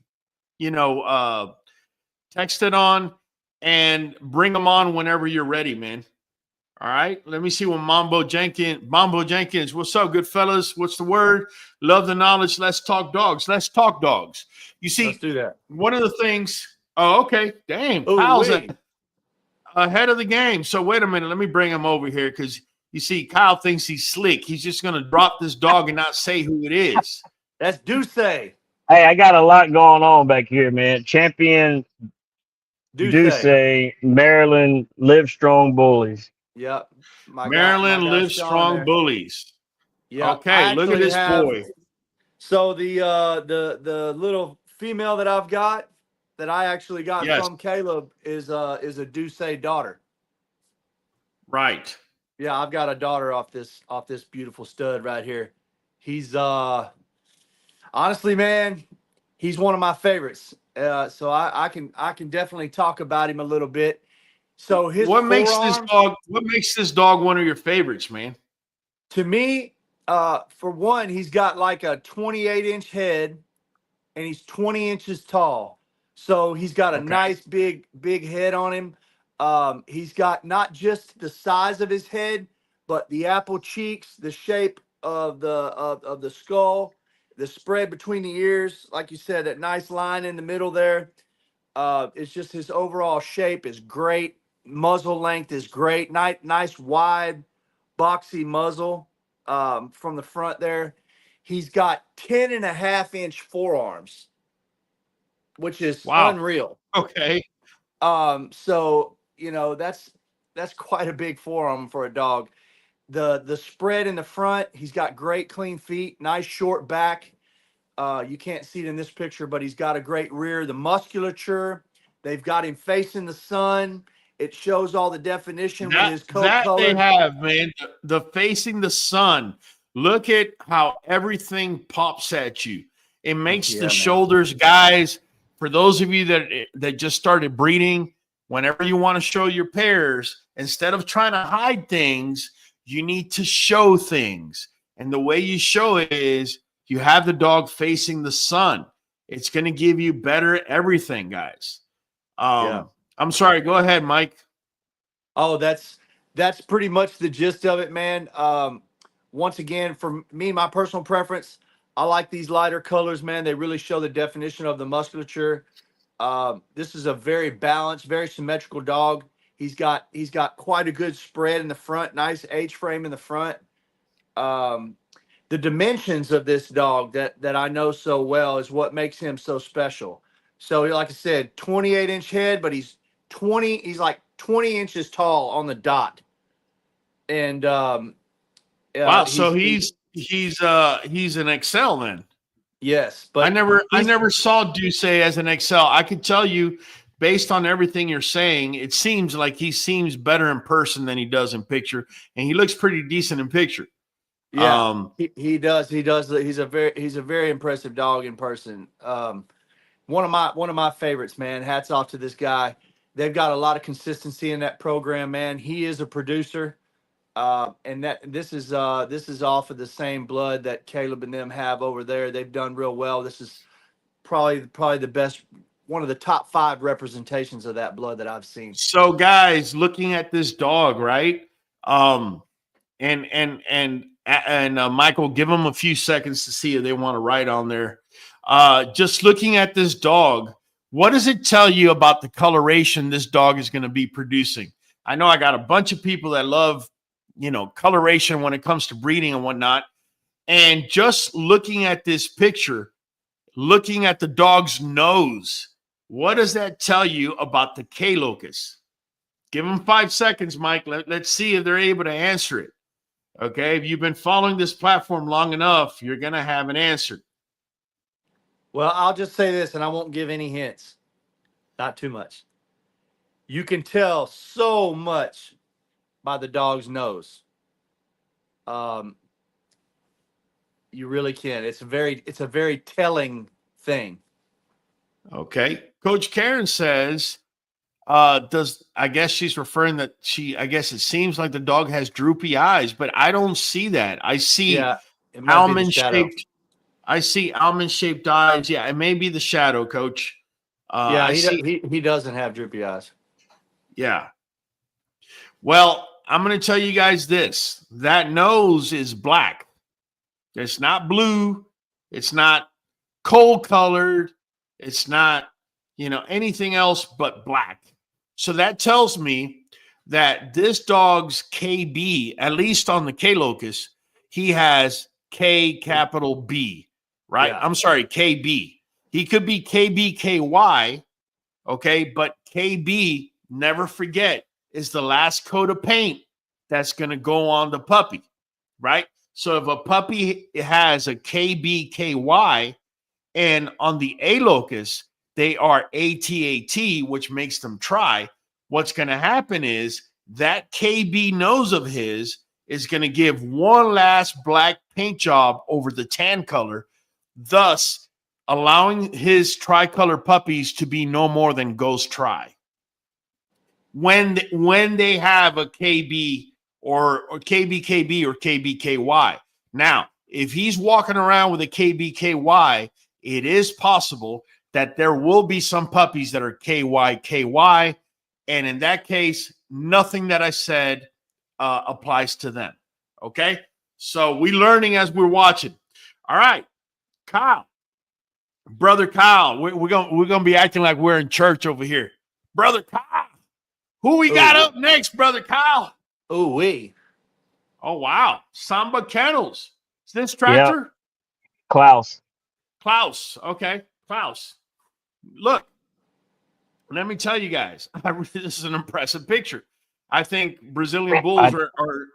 texted on, and bring them on whenever you're ready, man. All right. Let me see what Mambo Jenkins. What's up, good fellas? What's the word? Love the knowledge. Let's talk dogs. Let's talk dogs. You see, Let's do that. One of the things. Oh, okay. Damn. Ooh, Kyle's wait. ahead of the game. So wait a minute. Let me bring him over here because you see, Kyle thinks he's slick. He's just going to drop this dog and not say who it is. That's Duce. Hey, I got a lot going on back here, man. Champion Duce, Maryland, Live Strong Bullies. Yep. Maryland Live Strong Bullies. Yeah. Okay, look at this boy. So the little female that I've got that I actually got from Caleb is a Duce daughter. Right. Yeah, I've got a daughter off this beautiful stud right here. He's honestly, man, he's one of my favorites. So I can definitely talk about him a little bit. So what makes this dog one of your favorites, man? To me, for one, he's got like a 28-inch head and he's 20 inches tall. So he's got a nice big head on him. He's got not just the size of his head, but the apple cheeks, the shape of the skull, the spread between the ears, like you said, that nice line in the middle there. It's just his overall shape is great. Muzzle length is great. Nice wide, boxy muzzle from the front there. He's got 10.5-inch forearms, which is unreal. Okay. So that's quite a big forearm for a dog. The spread in the front, he's got great clean feet, nice short back. You can't see it in this picture, but he's got a great rear. The musculature, they've got him facing the sun. It shows all the definition with his coat color. They have, man. The facing the sun. Look at how everything pops at you. It makes the shoulders, guys. For those of you that just started breeding, whenever you want to show your pairs, instead of trying to hide things, you need to show things. And the way you show it is you have the dog facing the sun. It's going to give you better everything, guys. I'm sorry. Go ahead, Mike. Oh, that's pretty much the gist of it, man. Once again, for me, my personal preference, I like these lighter colors, man. They really show the definition of the musculature. This is a very balanced, very symmetrical dog. He's got quite a good spread in the front, nice H frame in the front. The dimensions of this dog that I know so well is what makes him so special. So, like I said, 28-inch head, but he's like 20 inches tall on the dot. And wow, so he's an XL then. Yes, but I never saw Duce as an XL. I could tell you, based on everything you're saying, it seems like he seems better in person than he does in picture, and he looks pretty decent in picture. Yeah, he does. He's a very impressive dog in person. One of my favorites, man. Hats off to this guy. They've got a lot of consistency in that program, man. He is a producer, and this is off of the same blood that Caleb and them have over there. They've done real well. This is probably the best, one of the top 5 representations of that blood that I've seen. So, guys, looking at this dog, right? And Michael, give them a few seconds to see if they want to write on there. Just looking at this dog, what does it tell you about the coloration this dog is going to be producing? I know I got a bunch of people that love, coloration when it comes to breeding and whatnot. And just looking at this picture, looking at the dog's nose, what does that tell you about the K locus? Give them 5 seconds, Mike. Let's see if they're able to answer it. Okay, if you've been following this platform long enough, you're going to have an answer. Well, I'll just say this, and I won't give any hints. Not too much. You can tell so much by the dog's nose. You really can. It's a very telling thing. Okay. Coach Karen says, I guess she's referring that I guess it seems like the dog has droopy eyes, but I don't see that. I see it might be the shadow. almond shaped eyes. Yeah, it may be the shadow, Coach. He doesn't have droopy eyes. Yeah. Well, I'm going to tell you guys this. That nose is black. It's not blue. It's not coal colored. It's not, anything else but black. So that tells me that this dog's KB, at least on the K locus, he has K capital B, right? Yeah. I'm sorry, KB. He could be KBKY, okay? But KB, never forget, is the last coat of paint that's going to go on the puppy, right? So if a puppy has a KBKY and on the A locus, they are ATAT, which makes them try, what's going to happen is that KB nose of his is going to give one last black paint job over the tan color, thus allowing his tricolor puppies to be no more than ghost tri. When they have a KB or KBKB or KBKY. Now, if he's walking around with a KBKY, it is possible that there will be some puppies that are KYKY, and in that case, nothing that I said applies to them. Okay, so we're learning as we're watching. All right, Kyle, brother Kyle, we're gonna be acting like we're in church over here, brother Kyle. Who we got up next, brother Kyle? Oh wow, Samba Kennels. Is this Tractor? Yep. Klaus. Okay, Klaus. Look, let me tell you guys, this is an impressive picture. I think Brazilian Bulls are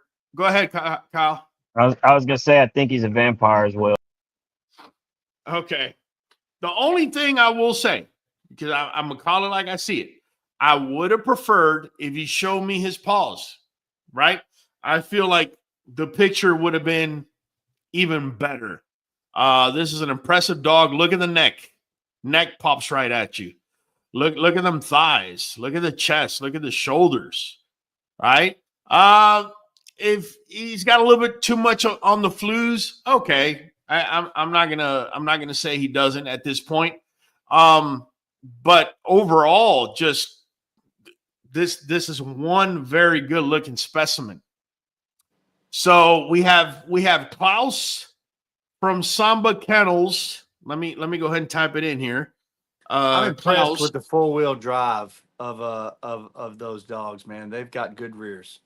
– go ahead, Kyle. I was going to say I think he's a vampire as well. Okay. The only thing I will say, because I'm going to call it like I see it, I would have preferred if he showed me his paws, right? I feel like the picture would have been even better. This is an impressive dog. Look at the neck. Neck pops right at you. Look at them thighs. Look at the chest. Look at the shoulders. Right? If he's got a little bit too much on the flues, okay. I'm not gonna say he doesn't at this point. But overall, just this is one very good looking specimen. So we have Klaus from Samba Kennels. Let me go ahead and type it in here. I'm impressed Klaus with the 4-wheel drive of those dogs, man. They've got good rears.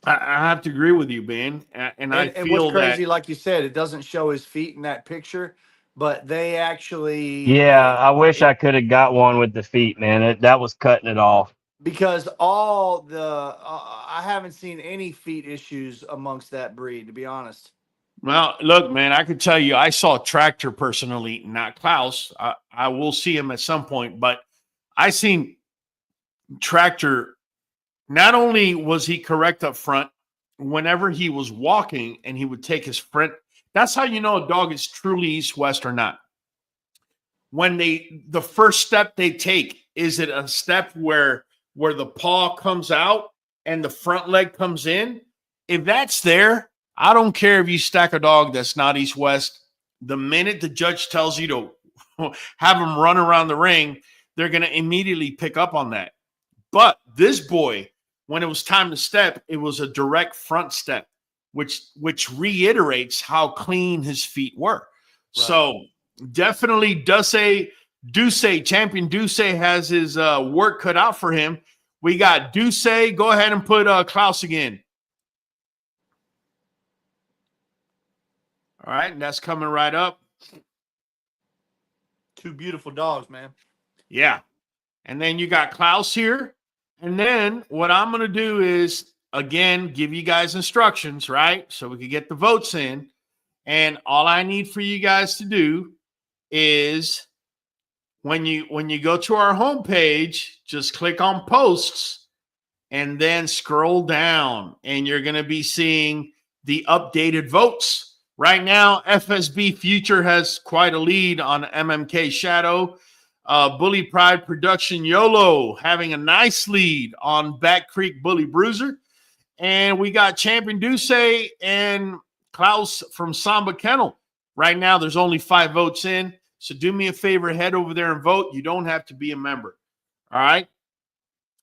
I have to agree with you, Ben. And I feel what's crazy, that, like you said, it doesn't show his feet in that picture, but they actually. Yeah, I wish I could have got one with the feet, man. That was cutting it off. Because all the I haven't seen any feet issues amongst that breed, to be honest. well, look, man, I could tell you I saw Tractor personally, not Klaus. I will see him at some point, but I seen Tractor. Not only was he correct up front, whenever he was walking and he would take his front, that's how you know a dog is truly east-west or not. When the first step they take, is it a step where the paw comes out and the front leg comes in? If that's there, I don't care if you stack a dog that's not east-west. The minute the judge tells you to have him run around the ring, they're going to immediately pick up on that. But this boy, when it was time to step, it was a direct front step, which reiterates how clean his feet were. Right. So definitely Champion Duce has his work cut out for him. We got Duce. Go ahead and put Klaus again. All right, and that's coming right up. Two beautiful dogs, man. Yeah. And then you got Klaus here. And then what I'm going to do is again, give you guys instructions, right? So we can get the votes in. And all I need for you guys to do is when you go to our homepage, just click on posts and then scroll down, and you're going to be seeing the updated votes. Right now, FSB Future has quite a lead on MMK Shadow. Bully Pride Production YOLO having a nice lead on Back Creek Bully Bruiser. And we got Champion Duce and Klaus from Samba Kennel. Right now, there's only 5 votes in. So do me a favor, head over there and vote. You don't have to be a member. All right.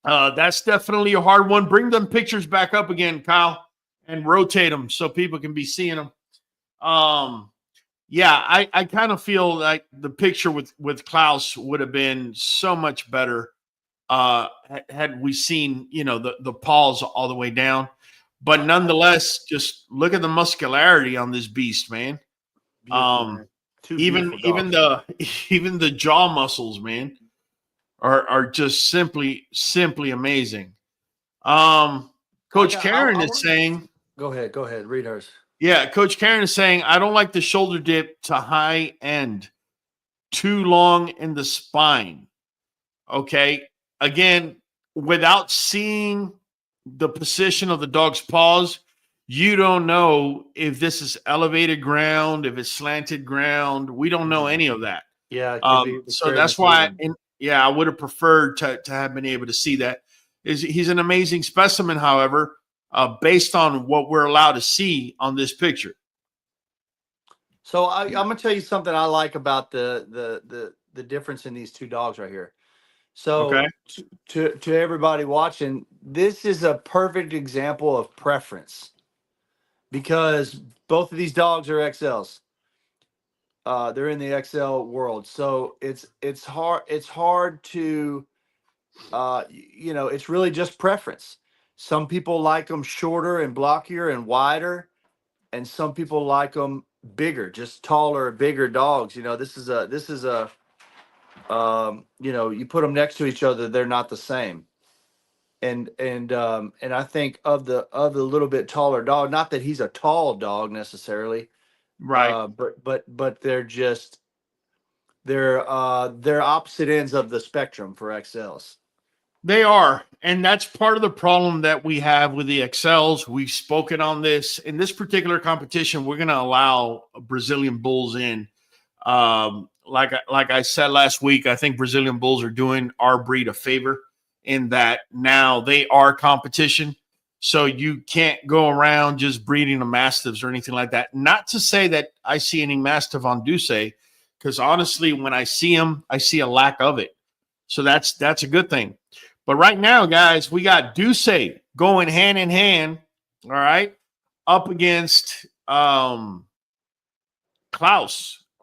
That's definitely a hard one. Bring them pictures back up again, Kyle, and rotate them so people can be seeing them. Yeah, I kind of feel like the picture with Klaus would have been so much better had we seen, the paws all the way down. But nonetheless, just look at the muscularity on this beast, man. Even the jaw muscles, man, are just simply amazing. Coach Karen is saying, go ahead, read hers. Yeah, Coach Karen is saying, I don't like the shoulder dip to high end, too long in the spine. Okay, again, without seeing the position of the dog's paws, you don't know if this is elevated ground, if it's slanted ground. We don't know any of that. Yeah. So that's why, I would have preferred to have been able to see that. He's an amazing specimen, however, based on what we're allowed to see on this picture. So I'm going to tell you something I like about the difference in these two dogs right here. So okay. to everybody watching, this is a perfect example of preference, because both of these dogs are XLs. They're in the XL world. So it's hard to, it's really just preference. Some people like them shorter and blockier and wider, and some people like them bigger, just taller, bigger dogs. This is a you put them next to each other, they're not the same. And I think of the little bit taller dog, not that he's a tall dog necessarily, right? But they're opposite ends of the spectrum for XLs. They are, and that's part of the problem that we have with the XLs. We've spoken on this. In this particular competition, we're going to allow Brazilian bulls in. Like I said last week, I think Brazilian bulls are doing our breed a favor in that now they are competition. So you can't go around just breeding the Mastiffs or anything like that. Not to say that I see any Mastiff on Duce, because honestly, when I see them, I see a lack of it. So that's a good thing. But right now, guys, we got Duce going hand in hand, all right, up against Klaus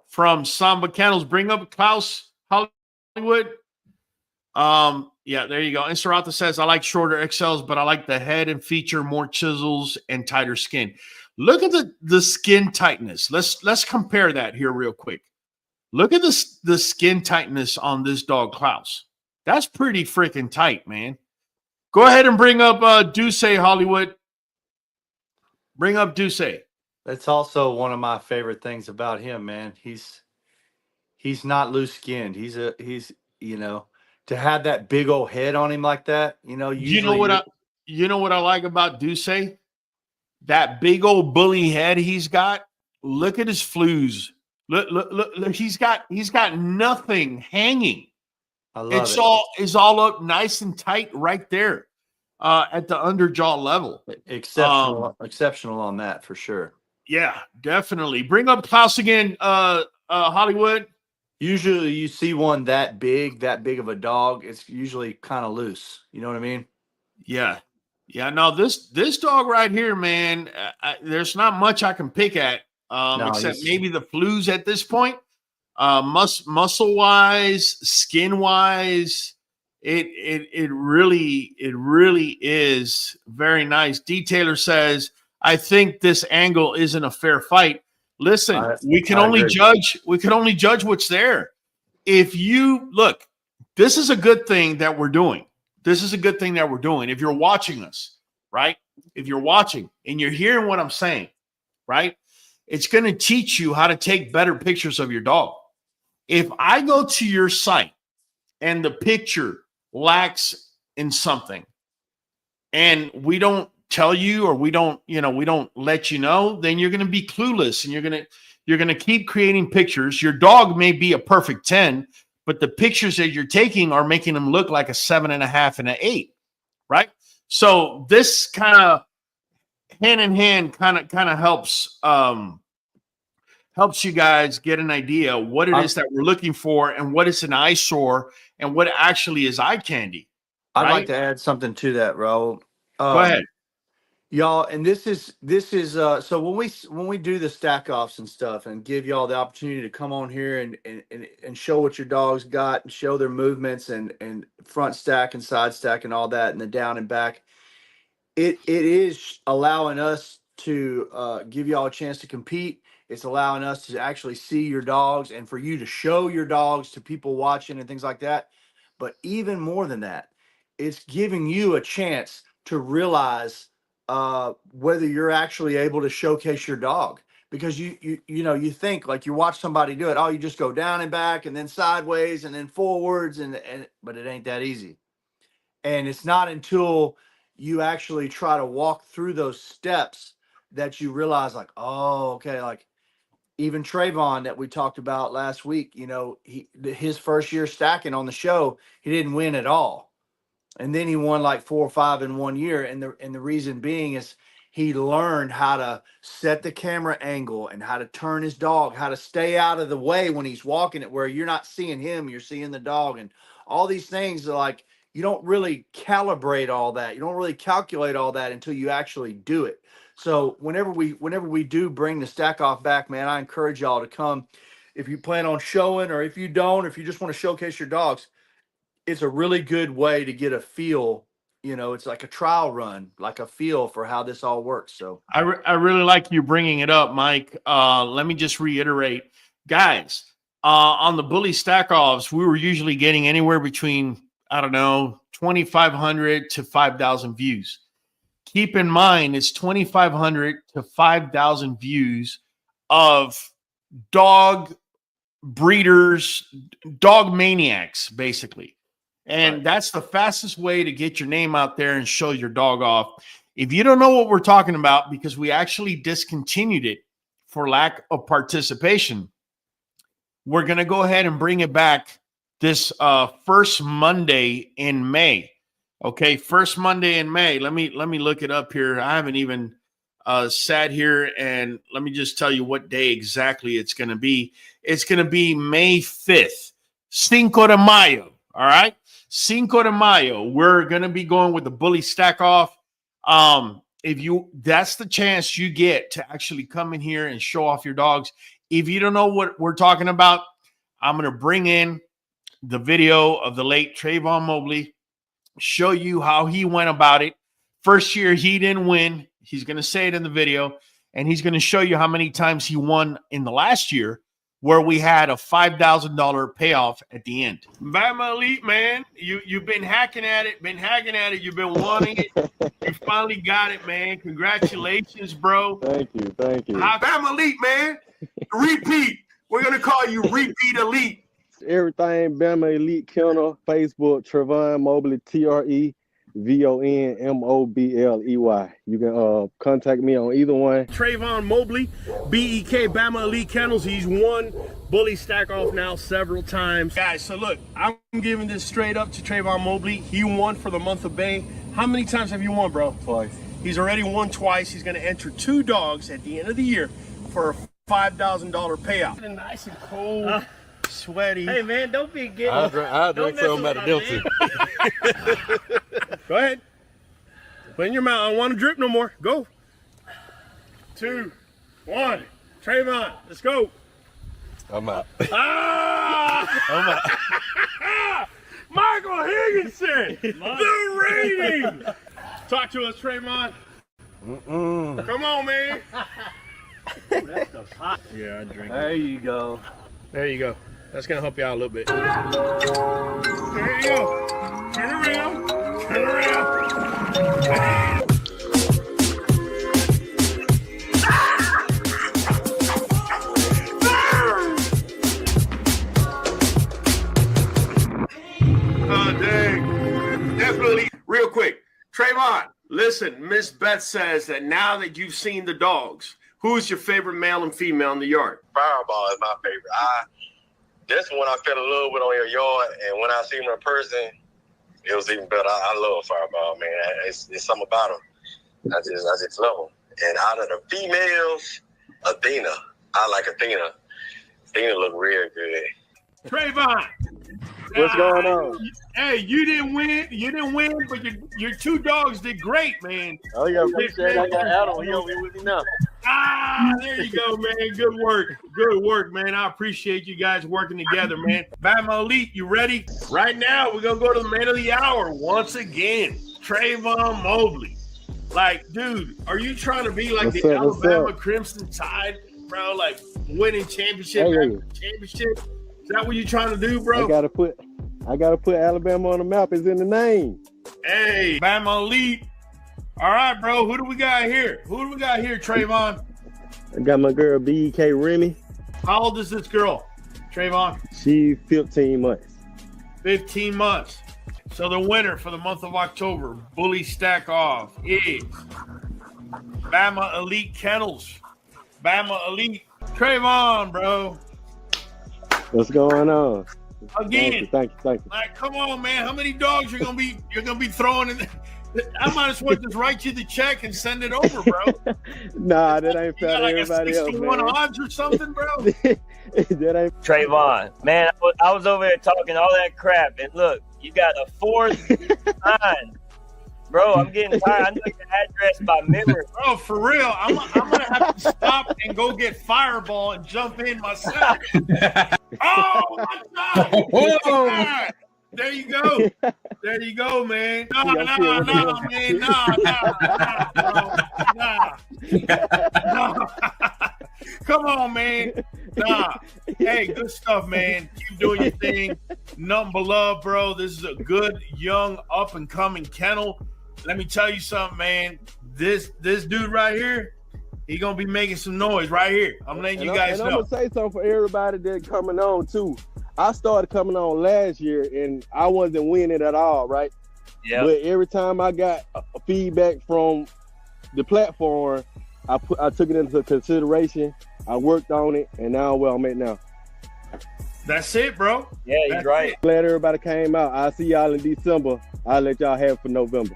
from Samba Kennels. Bring up Klaus, Hollywood. Yeah, there you go. Inserata says, I like shorter XLs, but I like the head and feature more chisels and tighter skin. Look at the skin tightness. Let's compare that here real quick. Look at the skin tightness on this dog, Klaus. That's pretty freaking tight, man. Go ahead and bring up Duce, Hollywood. Bring up Duce. That's also one of my favorite things about him, man. He's not loose skinned. He's to have that big old head on him like that, usually you know what I like about Duce? That big old bully head he's got. Look at his flews. Look, he's got nothing hanging. I love it's all up nice and tight right there at the underjaw level. Exceptional on that for sure. Yeah, definitely. Bring up Klaus again, Hollywood. Usually you see one that big of a dog, it's usually kind of loose. You know what I mean? Yeah. Yeah, no, this dog right here, man, there's not much I can pick at except maybe the flews at this point. Muscle-wise, skin-wise, it really is very nice. Detailer says, I think this angle isn't a fair fight. Listen, we can only judge what's there. If you look, this is a good thing that we're doing. If you're watching us, right? if you're watching and you're hearing what I'm saying, right? It's going to teach you how to take better pictures of your dog. If I go to your site and the picture lacks in something and we don't tell you, or we don't let you know, then you're going to be clueless, and you're going to keep creating pictures. Your dog may be a perfect 10, but the pictures that you're taking are making them look like a 7.5 and an 8, right? So this kind of hand in hand kind of helps you guys get an idea what it is that we're looking for, and what is an eyesore, and what actually is eye candy. I'd like to add something to that, Raul. Go ahead. Y'all, and this is so when we do the stack offs and stuff and give y'all the opportunity to come on here and show what your dog's got and show their movements and front stack and side stack and all that, and the down and back, it is allowing us to give y'all a chance to compete. It's allowing us to actually see your dogs and for you to show your dogs to people watching and things like that. But even more than that, it's giving you a chance to realize whether you're actually able to showcase your dog, because you think, like, you watch somebody do it. Oh, you just go down and back and then sideways and then forwards but it ain't that easy. And it's not until you actually try to walk through those steps that you realize, like, oh, okay, like even Trayvon that we talked about last week, his first year stacking on the show, he didn't win at all. And then he won like 4 or 5 in 1 year. And the reason being is he learned how to set the camera angle and how to turn his dog, how to stay out of the way when he's walking it, where you're not seeing him, you're seeing the dog. And all these things are like, you don't really calibrate all that. You don't really calculate all that until you actually do it. So whenever we do bring the stack off back, man, I encourage y'all to come. If you plan on showing, or if you don't, if you just want to showcase your dogs, it's a really good way to get a feel. It's like a trial run, like a feel for how this all works. So I really like you bringing it up, Mike. Let me just reiterate, guys, on the Bully stack offs, we were usually getting anywhere between, 2,500 to 5,000 views. Keep in mind, it's 2,500 to 5,000 views of dog breeders, dog maniacs, basically. And that's the fastest way to get your name out there and show your dog off. If you don't know what we're talking about, because we actually discontinued it for lack of participation, we're going to go ahead and bring it back this first Monday in May. Okay, first Monday in May. Let me look it up here. I haven't even sat here, and let me just tell you what day exactly it's going to be. It's going to be May 5th, Cinco de Mayo. All right, Cinco de Mayo. We're going to be going with the Bully stack off. That's the chance you get to actually come in here and show off your dogs. If you don't know what we're talking about, I'm going to bring in the video of the late Trayvon Mobley, show you how he went about it. First year, he didn't win. He's going to say it in the video, and he's going to show you how many times he won in the last year, where we had a $5,000 payoff at the end. Bama Elite, man, you've been hacking at it, you've been wanting it. You finally got it, man. Congratulations, bro. Thank you. Bama Elite, man. Repeat. We're going to call you Repeat Elite. Everything Bama Elite Kennel, Facebook, Trayvon Mobley, TREVON MOBLEY. You can contact me on either one. Trayvon Mobley, BEK Bama Elite Kennels. He's won Bully stack off now several times. Guys, so look, I'm giving this straight up to Trayvon Mobley. He won for the month of May. How many times have you won, bro? Twice. He's already won twice. He's going to enter 2 dogs at the end of the year for a $5,000 payout. Nice and cold. Sweaty. Hey man, don't be giddy. I'll drink something about a Delta. Go ahead. Put in your mouth. I don't want to drip no more. Go. 2, 1. Trayvon, let's go. I'm out. I'm out. Michael Higginson, the rating. Talk to us, Trayvon. Come on, man. Ooh, that stuff's hot. Yeah, I drink there it. you go. There you go. That's going to help you out a little bit. There you go. Turn around. Turn around. real quick, Trayvon, listen, Miss Beth says that now that you've seen the dogs, who's your favorite male and female in the yard? Fireball is my favorite. This one I fell in love with on your yard, and when I seen him in person, it was even better. I love Fireball, man. It's something about him. I just love him. And out of the females, Athena. I like Athena. Athena look real good. Trayvon, What's going on? Hey, you didn't win. You didn't win, but your two dogs did great, man. Oh, yeah, appreciate it. I got Adam. He over here with me now. There you go, man. Good work. Good work, man. I appreciate you guys working together, man. Bama Elite, you ready? Right now, we're going to go to the man of the hour once again. Trayvon Mobley. Like, dude, are you trying to be like the Alabama Crimson Tide, bro? Like, winning championship after championship? Is that what you're trying to do, bro? I gotta put Alabama on the map. It's in the name. Hey, Bama Elite. All right, bro. Who do we got here? Trayvon? I got my girl BEK Remy. How old is this girl, Trayvon? She's 15 months. 15 months. So the winner for the month of October, Bully Stack Off, is Bama Elite Kennels. Bama Elite. Trayvon, bro. What's going on? Again. Thank you. Like, come on, man. How many dogs you're gonna be throwing in? I might as well just write you the check and send it over, bro. Nah, that ain't fair to like everybody else, 61 man. odds or something, bro. That ain't Trayvon, man, I was over there talking all that crap, and look, you got a fourth line. Bro, I'm getting tired. I know your address by memory. Bro, for real, I'm gonna have to stop and go get Fireball and jump in myself. Oh my God! There you go. There you go, man. Nah, man. Nah. Come on, man. Nah. Hey, good stuff, man. Keep doing your thing. Nothing but love, bro. This is a good, young, up-and-coming kennel. Let me tell you something, man. This dude right here, he gonna be making some noise right here. I'm letting you guys know. I'm gonna say something for everybody that coming on too. I started coming on last year and I wasn't winning at all, right? Yeah. But every time I got a feedback from the platform, I took it into consideration. I worked on it, and now where I'm at now. That's it, bro. Yeah, he's right. Glad everybody came out. I'll see y'all in December. I'll let y'all have it for November.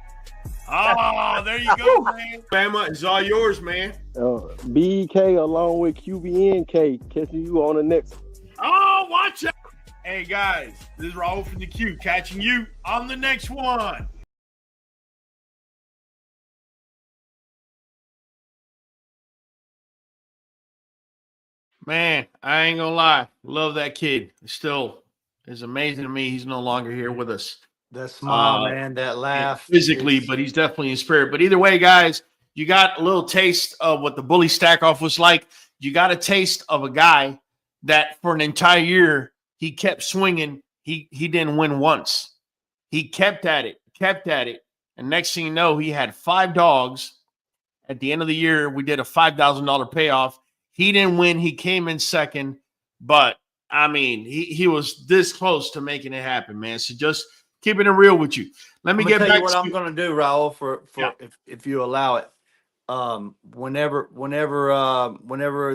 Oh, there you go, man. Bama, it's all yours, man. BEK along with QBN catching you on the next. Oh, watch out. Hey, guys, this is Raul from the Q catching you on the next one. Man, I ain't gonna lie. Love that kid. Still is amazing to me. He's no longer here with us. That smile, man, that laugh. Physically, but he's definitely in spirit. But either way, guys, you got a little taste of what the Bully Stack Off was like. You got a taste of a guy that for an entire year, he kept swinging. He didn't win once. He kept at it. And next thing you know, he had 5 dogs. At the end of the year, we did a $5,000 payoff. He didn't win. He came in second. But, I mean, he was this close to making it happen, man. So just keeping it real with you. Let me get back to what I'm going to do, Raul, for if you allow it. Whenever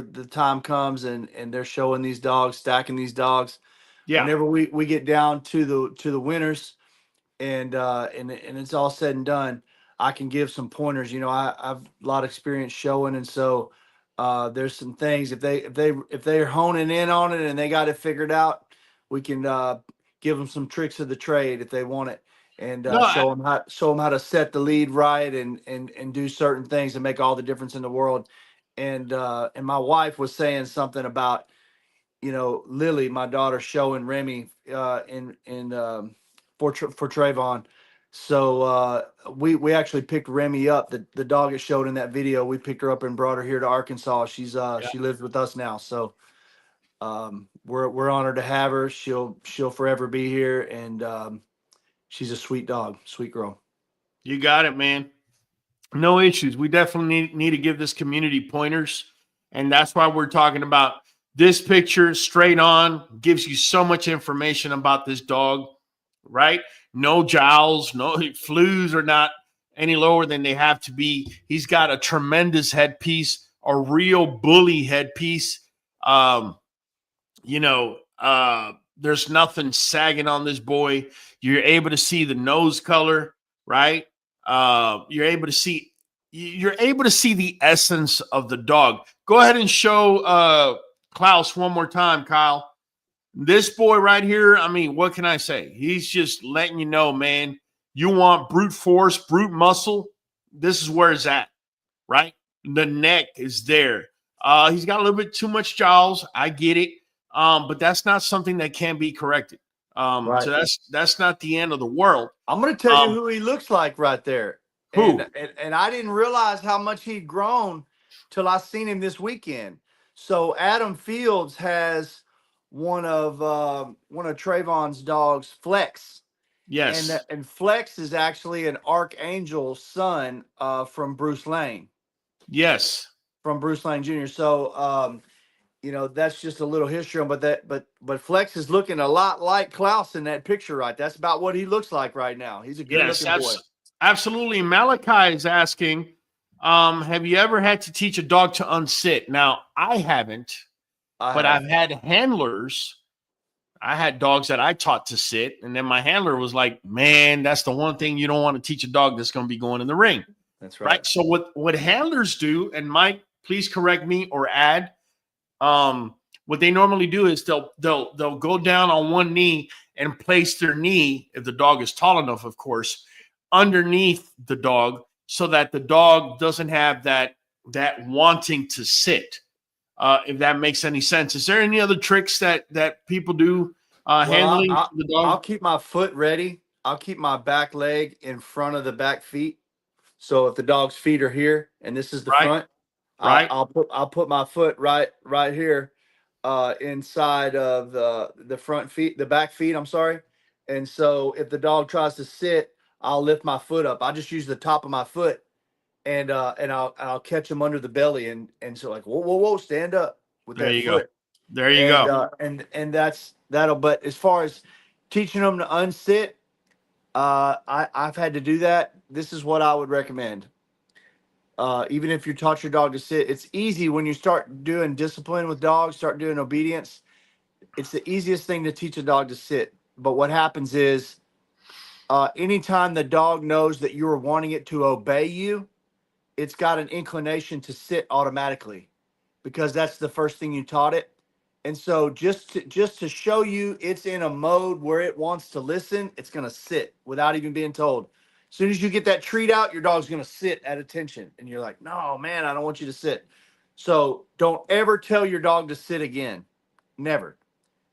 the time comes and they're showing these dogs, stacking these dogs, whenever we get down to the winners and it's all said and done, I can give some pointers. You know, I've a lot of experience showing, and so there's some things if they're honing in on it and they got it figured out, we can give them some tricks of the trade if they want it. And show them how to set the lead right and do certain things and make all the difference in the world. And my wife was saying something about, you know, Lily, my daughter, showing Remy for Trayvon. So we actually picked Remy up. The dog it showed in that video. We picked her up and brought her here to Arkansas. She's she lives with us now. So we're honored to have her. She'll forever be here, and she's a sweet dog, sweet girl. You got it, man. No issues. We definitely need to give this community pointers. And that's why we're talking about this picture straight on. Gives you so much information about this dog, right? no jowls, no flews are not any lower than they have to be. He's got a tremendous headpiece, a real bully headpiece. There's nothing sagging on this boy. You're able to see the nose color, right? You're able to see the essence of the dog. Go ahead and show Klaus one more time, Kyle. This boy right here, I mean, what can I say? He's just letting you know, man, you want brute force, brute muscle. This is where it's at, right? The neck is there. He's got a little bit too much jowls. I get it. But that's not something that can be corrected. Right. So that's not the end of the world. I'm going to tell you who he looks like right there. Who? And I didn't realize how much he'd grown till I seen him this weekend. So Adam Fields has one of Trayvon's dogs, Flex. Yes. And Flex is actually an Archangel's son from Bruce Lane. Yes. From Bruce Lane Jr. So that's just a little history on, but Flex is looking a lot like Klaus in that picture, right? That's about what he looks like right now. He's a good looking boy. Absolutely. Malachi is asking, have you ever had to teach a dog to unsit? Now, I haven't, but I've had handlers. I had dogs that I taught to sit, and then my handler was like, man, that's the one thing you don't want to teach a dog that's going to be going in the ring. That's right. So what handlers do, and Mike, please correct me or add, what they normally do is they'll go down on one knee and place their knee, if the dog is tall enough, of course, underneath the dog, so that the dog doesn't have that wanting to sit. If that makes any sense. Is there any other tricks that people do handling the dog? I'll keep my foot ready. I'll keep my back leg in front of the back feet. So if the dog's feet are here and this is the front, right, I'll put my foot right here inside of the front feet, the back feet, I'm sorry. And so if the dog tries to sit, I'll lift my foot up. I just use the top of my foot and I'll catch him under the belly and so like whoa, stand up with that foot. There you go. And that'll. But as far as teaching them to unsit, I've had to do that. This is what I would recommend. Even if you taught your dog to sit, it's easy when you start doing discipline with dogs, start doing obedience. It's the easiest thing to teach a dog to sit. But what happens is, anytime the dog knows that you are wanting it to obey you, it's got an inclination to sit automatically because that's the first thing you taught it. And so just to show you it's in a mode where it wants to listen, it's going to sit without even being told. As soon as you get that treat out, your dog's going to sit at attention. And you're like, no, man, I don't want you to sit. So don't ever tell your dog to sit again. Never.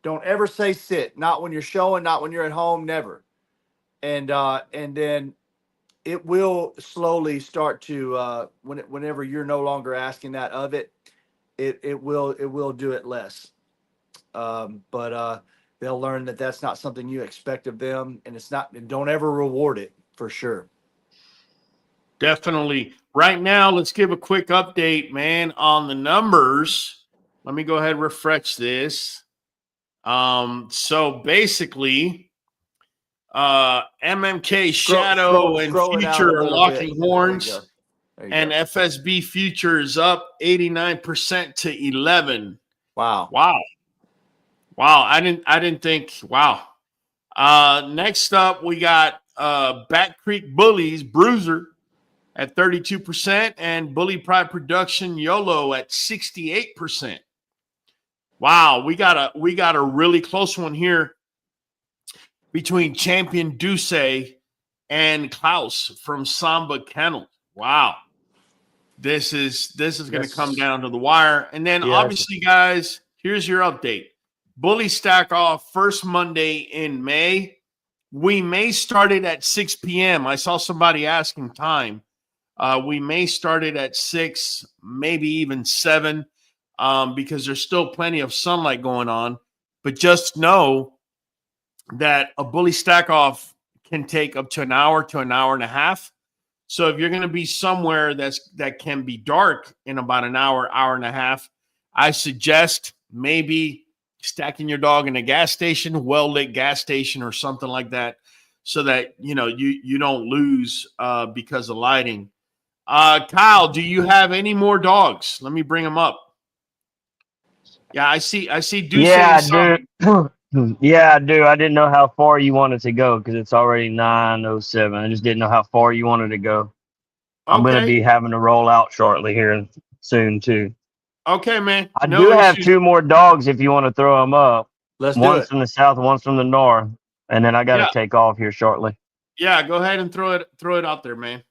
Don't ever say sit. Not when you're showing, not when you're at home, never. And then it will slowly start to whenever you're no longer asking that of it, it will do it less. But they'll learn that that's not something you expect of them, and it's not. And don't ever reward it for sure. Definitely. Right now, let's give a quick update, man, on the numbers. Let me go ahead and refresh this. So basically, MMK Shadow and Future are locking horns, and FSB Future is up 89% to 11. Wow. I didn't think. Wow. Next up, we got Back Creek Bullies Bruiser at 32% and Bully Pride Production YOLO at 68%. Wow, we got a really close one here between Champion Duce and Klaus from Samba Kennel. Wow. This is going to come down to the wire. And then obviously, guys, here's your update. Bully Stack Off first Monday in May. We may start it at 6 p.m. I saw somebody asking time. We may start it at 6, maybe even 7, because there's still plenty of sunlight going on. But just know that a Bully Stack Off can take up to an hour to an hour and a half. So if you're going to be somewhere that can be dark in about an hour, hour and a half, I suggest maybe stacking your dog in a gas station, well-lit gas station or something like that, so that you don't lose because of lighting. Kyle, do you have any more dogs? Let me bring them up. Yeah, I see. Do Yeah, say I do. Yeah, I do. I didn't know how far you wanted to go because it's already 9:07. I just didn't know how far you wanted to go. I'm going to Okay. be having to roll out shortly here soon too. Okay, man. I No do have issues. 2 more dogs if you want to throw them up. Let's do One's it. from the south, one's from the north, and then I got to Yeah. take off here shortly. Yeah, go ahead and throw it out there, man.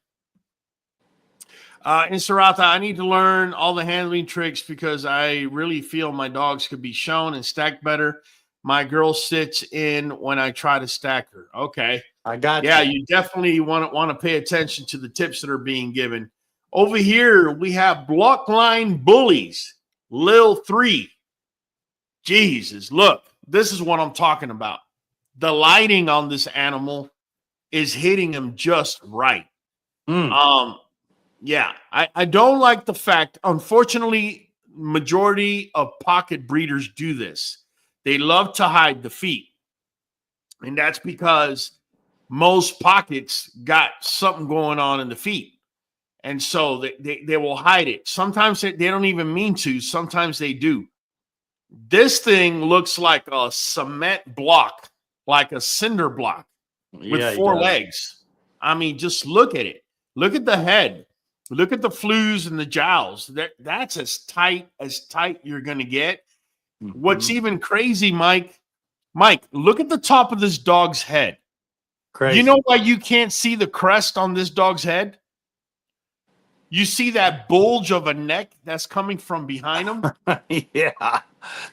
In Saratha, I need to learn all the handling tricks because I really feel my dogs could be shown and stacked better. My girl sits in when I try to stack her. Okay. I got Yeah, you. you definitely want to pay attention to the tips that are being given. Over here, we have Blockline Bullies, Lil 3. Jesus, look, this is what I'm talking about. The lighting on this animal is hitting him just right. Yeah, I don't like the fact, unfortunately, majority of pocket breeders do this. They love to hide the feet. And that's because most pockets got something going on in the feet. And so they will hide it. Sometimes they don't even mean to. Sometimes they do. This thing looks like a cement block, like a cinder block with 4 legs. I mean, just look at it. Look at the head. Look at the flews and the jowls. That's as tight you're going to get. What's even crazy, Mike, look at the top of this dog's head. Crazy. You know why you can't see the crest on this dog's head? You see that bulge of a neck that's coming from behind him? Yeah.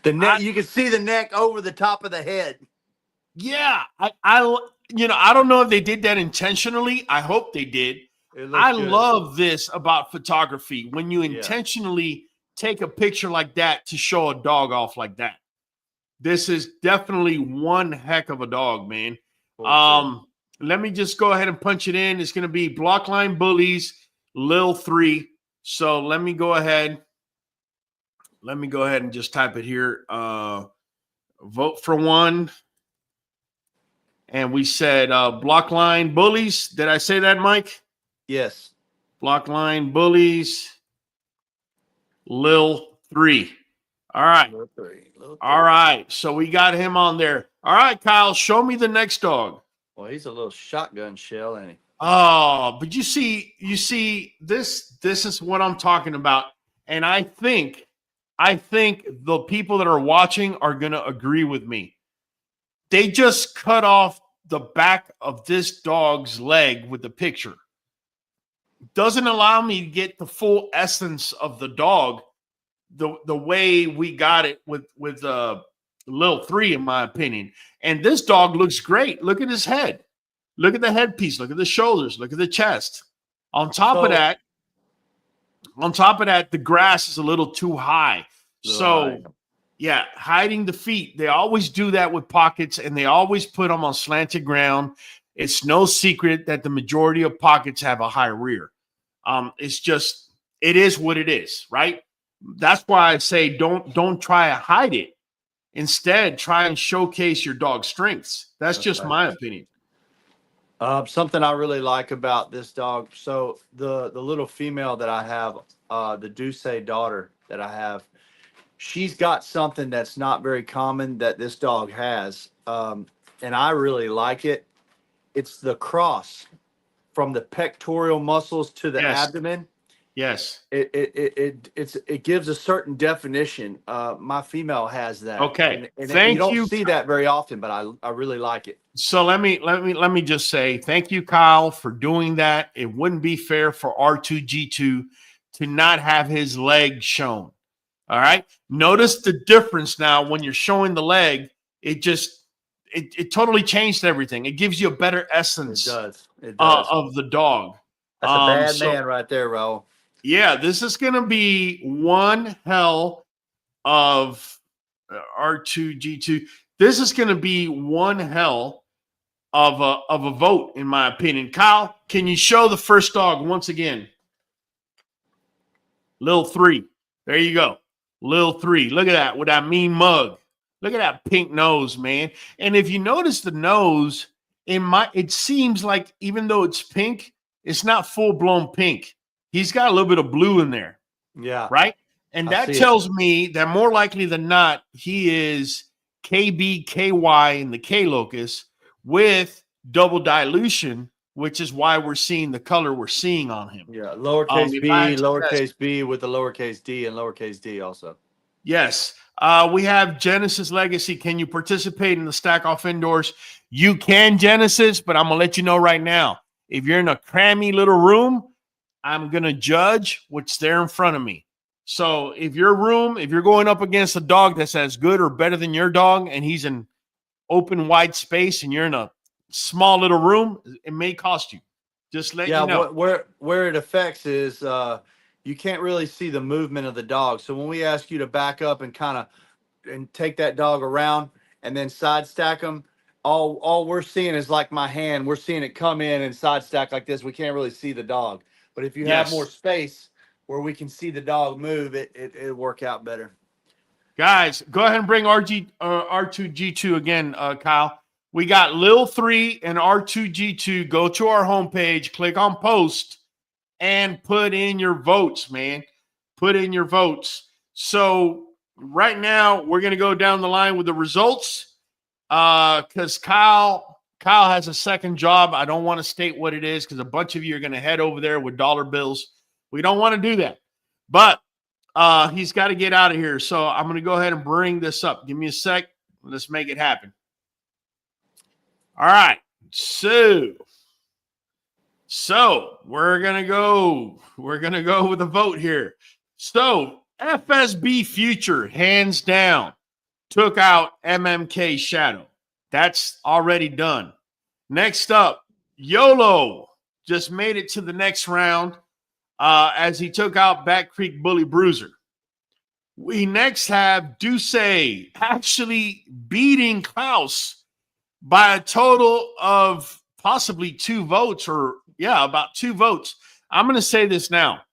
The neck, you can see the neck over the top of the head. Yeah. I don't know if they did that intentionally. I hope they did. I love this about photography when you intentionally take a picture like that to show a dog off like that. This is definitely one heck of a dog, man. Let me just go ahead and punch it in. It's going to be Blockline Bullies, Lil 3. So let me go ahead and just type it here. Vote for one. And we said Blockline Bullies. Did I say that, Mike? Yes. Blockline Bullies, Lil 3. All right. Lil 3. All right. So we got him on there. All right, Kyle, show me the next dog. Well, he's a little shotgun shell, ain't he? Oh, but you see, this is what I'm talking about. And I think the people that are watching are going to agree with me. They just cut off the back of this dog's leg with the picture. Doesn't allow me to get the full essence of the dog the way we got it with Lil 3, in my opinion. And this dog looks great. Look at his head. Look at the headpiece. Look at the shoulders. Look at the chest. On top of that, the grass is a little too high. Yeah, hiding the feet. They always do that with pockets, and they always put them on slanted ground. It's no secret that the majority of pockets have a high rear. It's just, it is what it is, right? That's why I say don't try to hide it. Instead, try and showcase your dog's strengths. That's just my opinion. Something I really like about this dog. So the little female that I have, the Duce daughter that I have, she's got something that's not very common that this dog has. And I really like it. It's the cross from the pectoral muscles to the abdomen. Yes. It gives a certain definition. My female has that. Okay. And Thank you don't you. see that very often, but I really like it. So let me just say thank you, Kyle, for doing that. It wouldn't be fair for R2G2 to not have his leg shown. All right. Notice the difference now when you're showing the leg. It totally changed everything. It gives you a better essence. It does. Of the dog. That's a bad man right there, Raul. Yeah, this is going to be one hell of R2G2. This is going to be one hell of a vote, in my opinion. Kyle, can you show the first dog once again? Lil 3. There you go. Lil 3. Look at that with that mean mug. Look at that pink nose, man. And if you notice the nose, it seems like even though it's pink, it's not full blown pink. He's got a little bit of blue in there. Yeah. Right. And that tells me that more likely than not, he is KBKY in the K locus with double dilution, which is why we're seeing the color we're seeing on him. Yeah. Lowercase b, lowercase b with the lowercase d and lowercase d also. Yes. We have Genesis Legacy. Can you participate in the stack off indoors? You can, Genesis, but I'm going to let you know right now. If you're in a crammy little room, I'm going to judge what's there in front of me. So if you're going up against a dog that's as good or better than your dog and he's in open, wide space and you're in a small little room, it may cost you. Just let you know. Where it affects is you can't really see the movement of the dog. So when we ask you to back up and and take that dog around and then side stack them, all we're seeing is like my hand. We're seeing it come in and side stack like this. We can't really see the dog. But if you have more space where we can see the dog move, it'll work out better. Guys, go ahead and bring R2G2 again, Kyle. We got Lil 3 and R2G2. Go to our homepage, click on post, and put in your votes, man. Put in your votes. So right now, we're going to go down the line with the results because Kyle has a second job. I don't want to state what it is because a bunch of you are going to head over there with dollar bills. We don't want to do that. But he's got to get out of here. So I'm going to go ahead and bring this up. Give me a sec. Let's make it happen. All right. So we're going to go with a vote here. So FSB Future, hands down, took out MMK Shadow. That's already done. Next up, YOLO just made it to the next round as he took out Back Creek Bully Bruiser. We next have Duce actually beating Klaus by a total of possibly 2 votes about 2 votes. I'm going to say this now.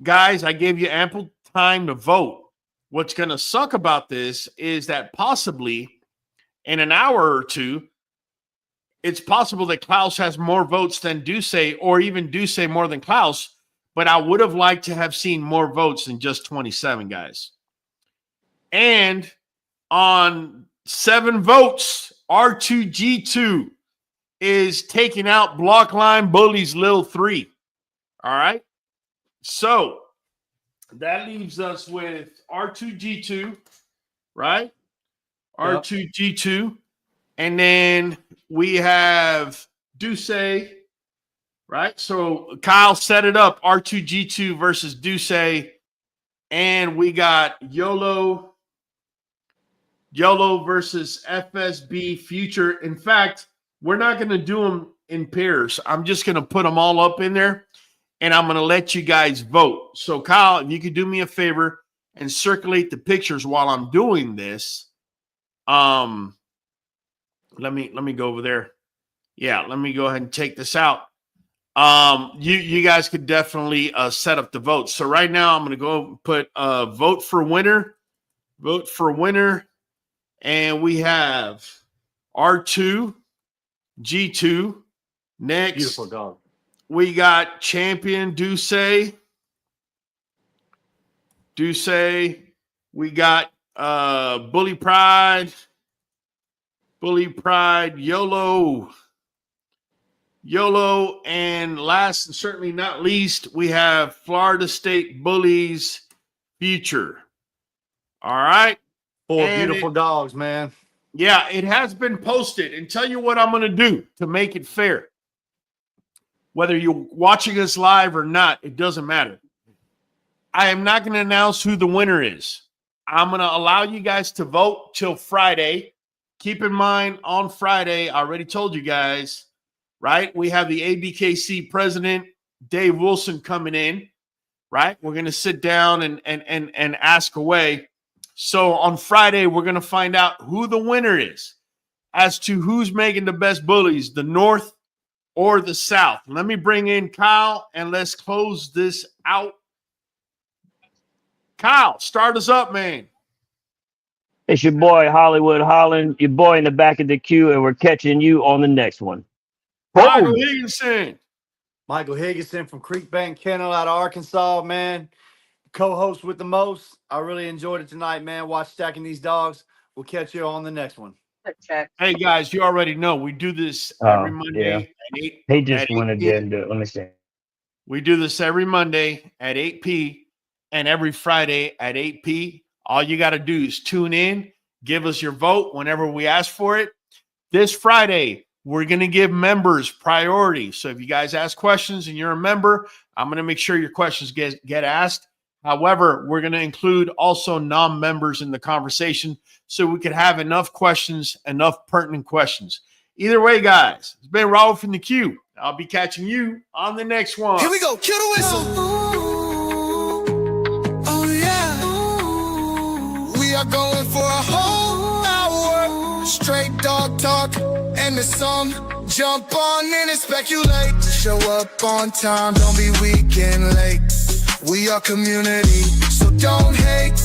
Guys, I gave you ample time to vote. What's going to suck about this is that possibly in an hour or two, it's possible that Klaus has more votes than Duce or even Duce more than Klaus, but I would have liked to have seen more votes than just 27, guys. And on 7 votes, R2G2 is taking out Blockline Bullies Lil 3. All right. So that leaves us with R2G2, right? Yep. R2G2. And then we have Duce, right? So Kyle set it up, R2G2 versus Duce. And we got YOLO versus FSB Future. In fact, we're not going to do them in pairs. I'm just going to put them all up in there, and I'm going to let you guys vote. So, Kyle, if you could do me a favor and circulate the pictures while I'm doing this. Let me go over there. Yeah, let me go ahead and take this out. You guys could definitely set up the votes. So right now, I'm going to go put vote for winner. Vote for winner. And we have R2, G2. Next. Beautiful dog. We got champion Duce. We got Bully Pride. YOLO. And last and certainly not least, we have Florida State Bullies Future. All right. 4 beautiful dogs, man. Yeah, it has been posted. And tell you what I'm going to do to make it fair. Whether you're watching us live or not, it doesn't matter. I am not going to announce who the winner is. I'm going to allow you guys to vote till Friday. Keep in mind, on Friday, I already told you guys, right? We have the ABKC president, Dave Wilson, coming in, right? We're going to sit down and ask away. So on Friday, we're going to find out who the winner is as to who's making the best bullies, the North or the South. Let me bring in Kyle, and let's close this out. Kyle, start us up, man. It's your boy Hollywood Holland, your boy in the back of the queue, and we're catching you on the next one. Michael Higginson. Michael Higginson from QBN Kennel out of Arkansas, man. Co-host with the most. I really enjoyed it tonight, man. Watch Stacking These Dogs. We'll catch you on the next one. Hey guys, you already know we do this every Monday at 8. He just at 8 wanted p.m. to do it. Let me see. We do this every Monday at 8 p and every Friday at 8 p. All you got to do is tune in, give us your vote whenever we ask for it. This Friday, we're going to give members priority. So if you guys ask questions and you're a member, I'm going to make sure your questions get asked. However, we're going to include also non-members in the conversation so we could have enough questions, enough pertinent questions. Either way, guys, it's been Raul from the Q. I'll be catching you on the next one. Here we go, kill the whistle. Oh yeah. We are going for a whole hour. Straight dog talk and the song. Jump on in and speculate. Show up on time, don't be weak and late. We are community, so don't hate.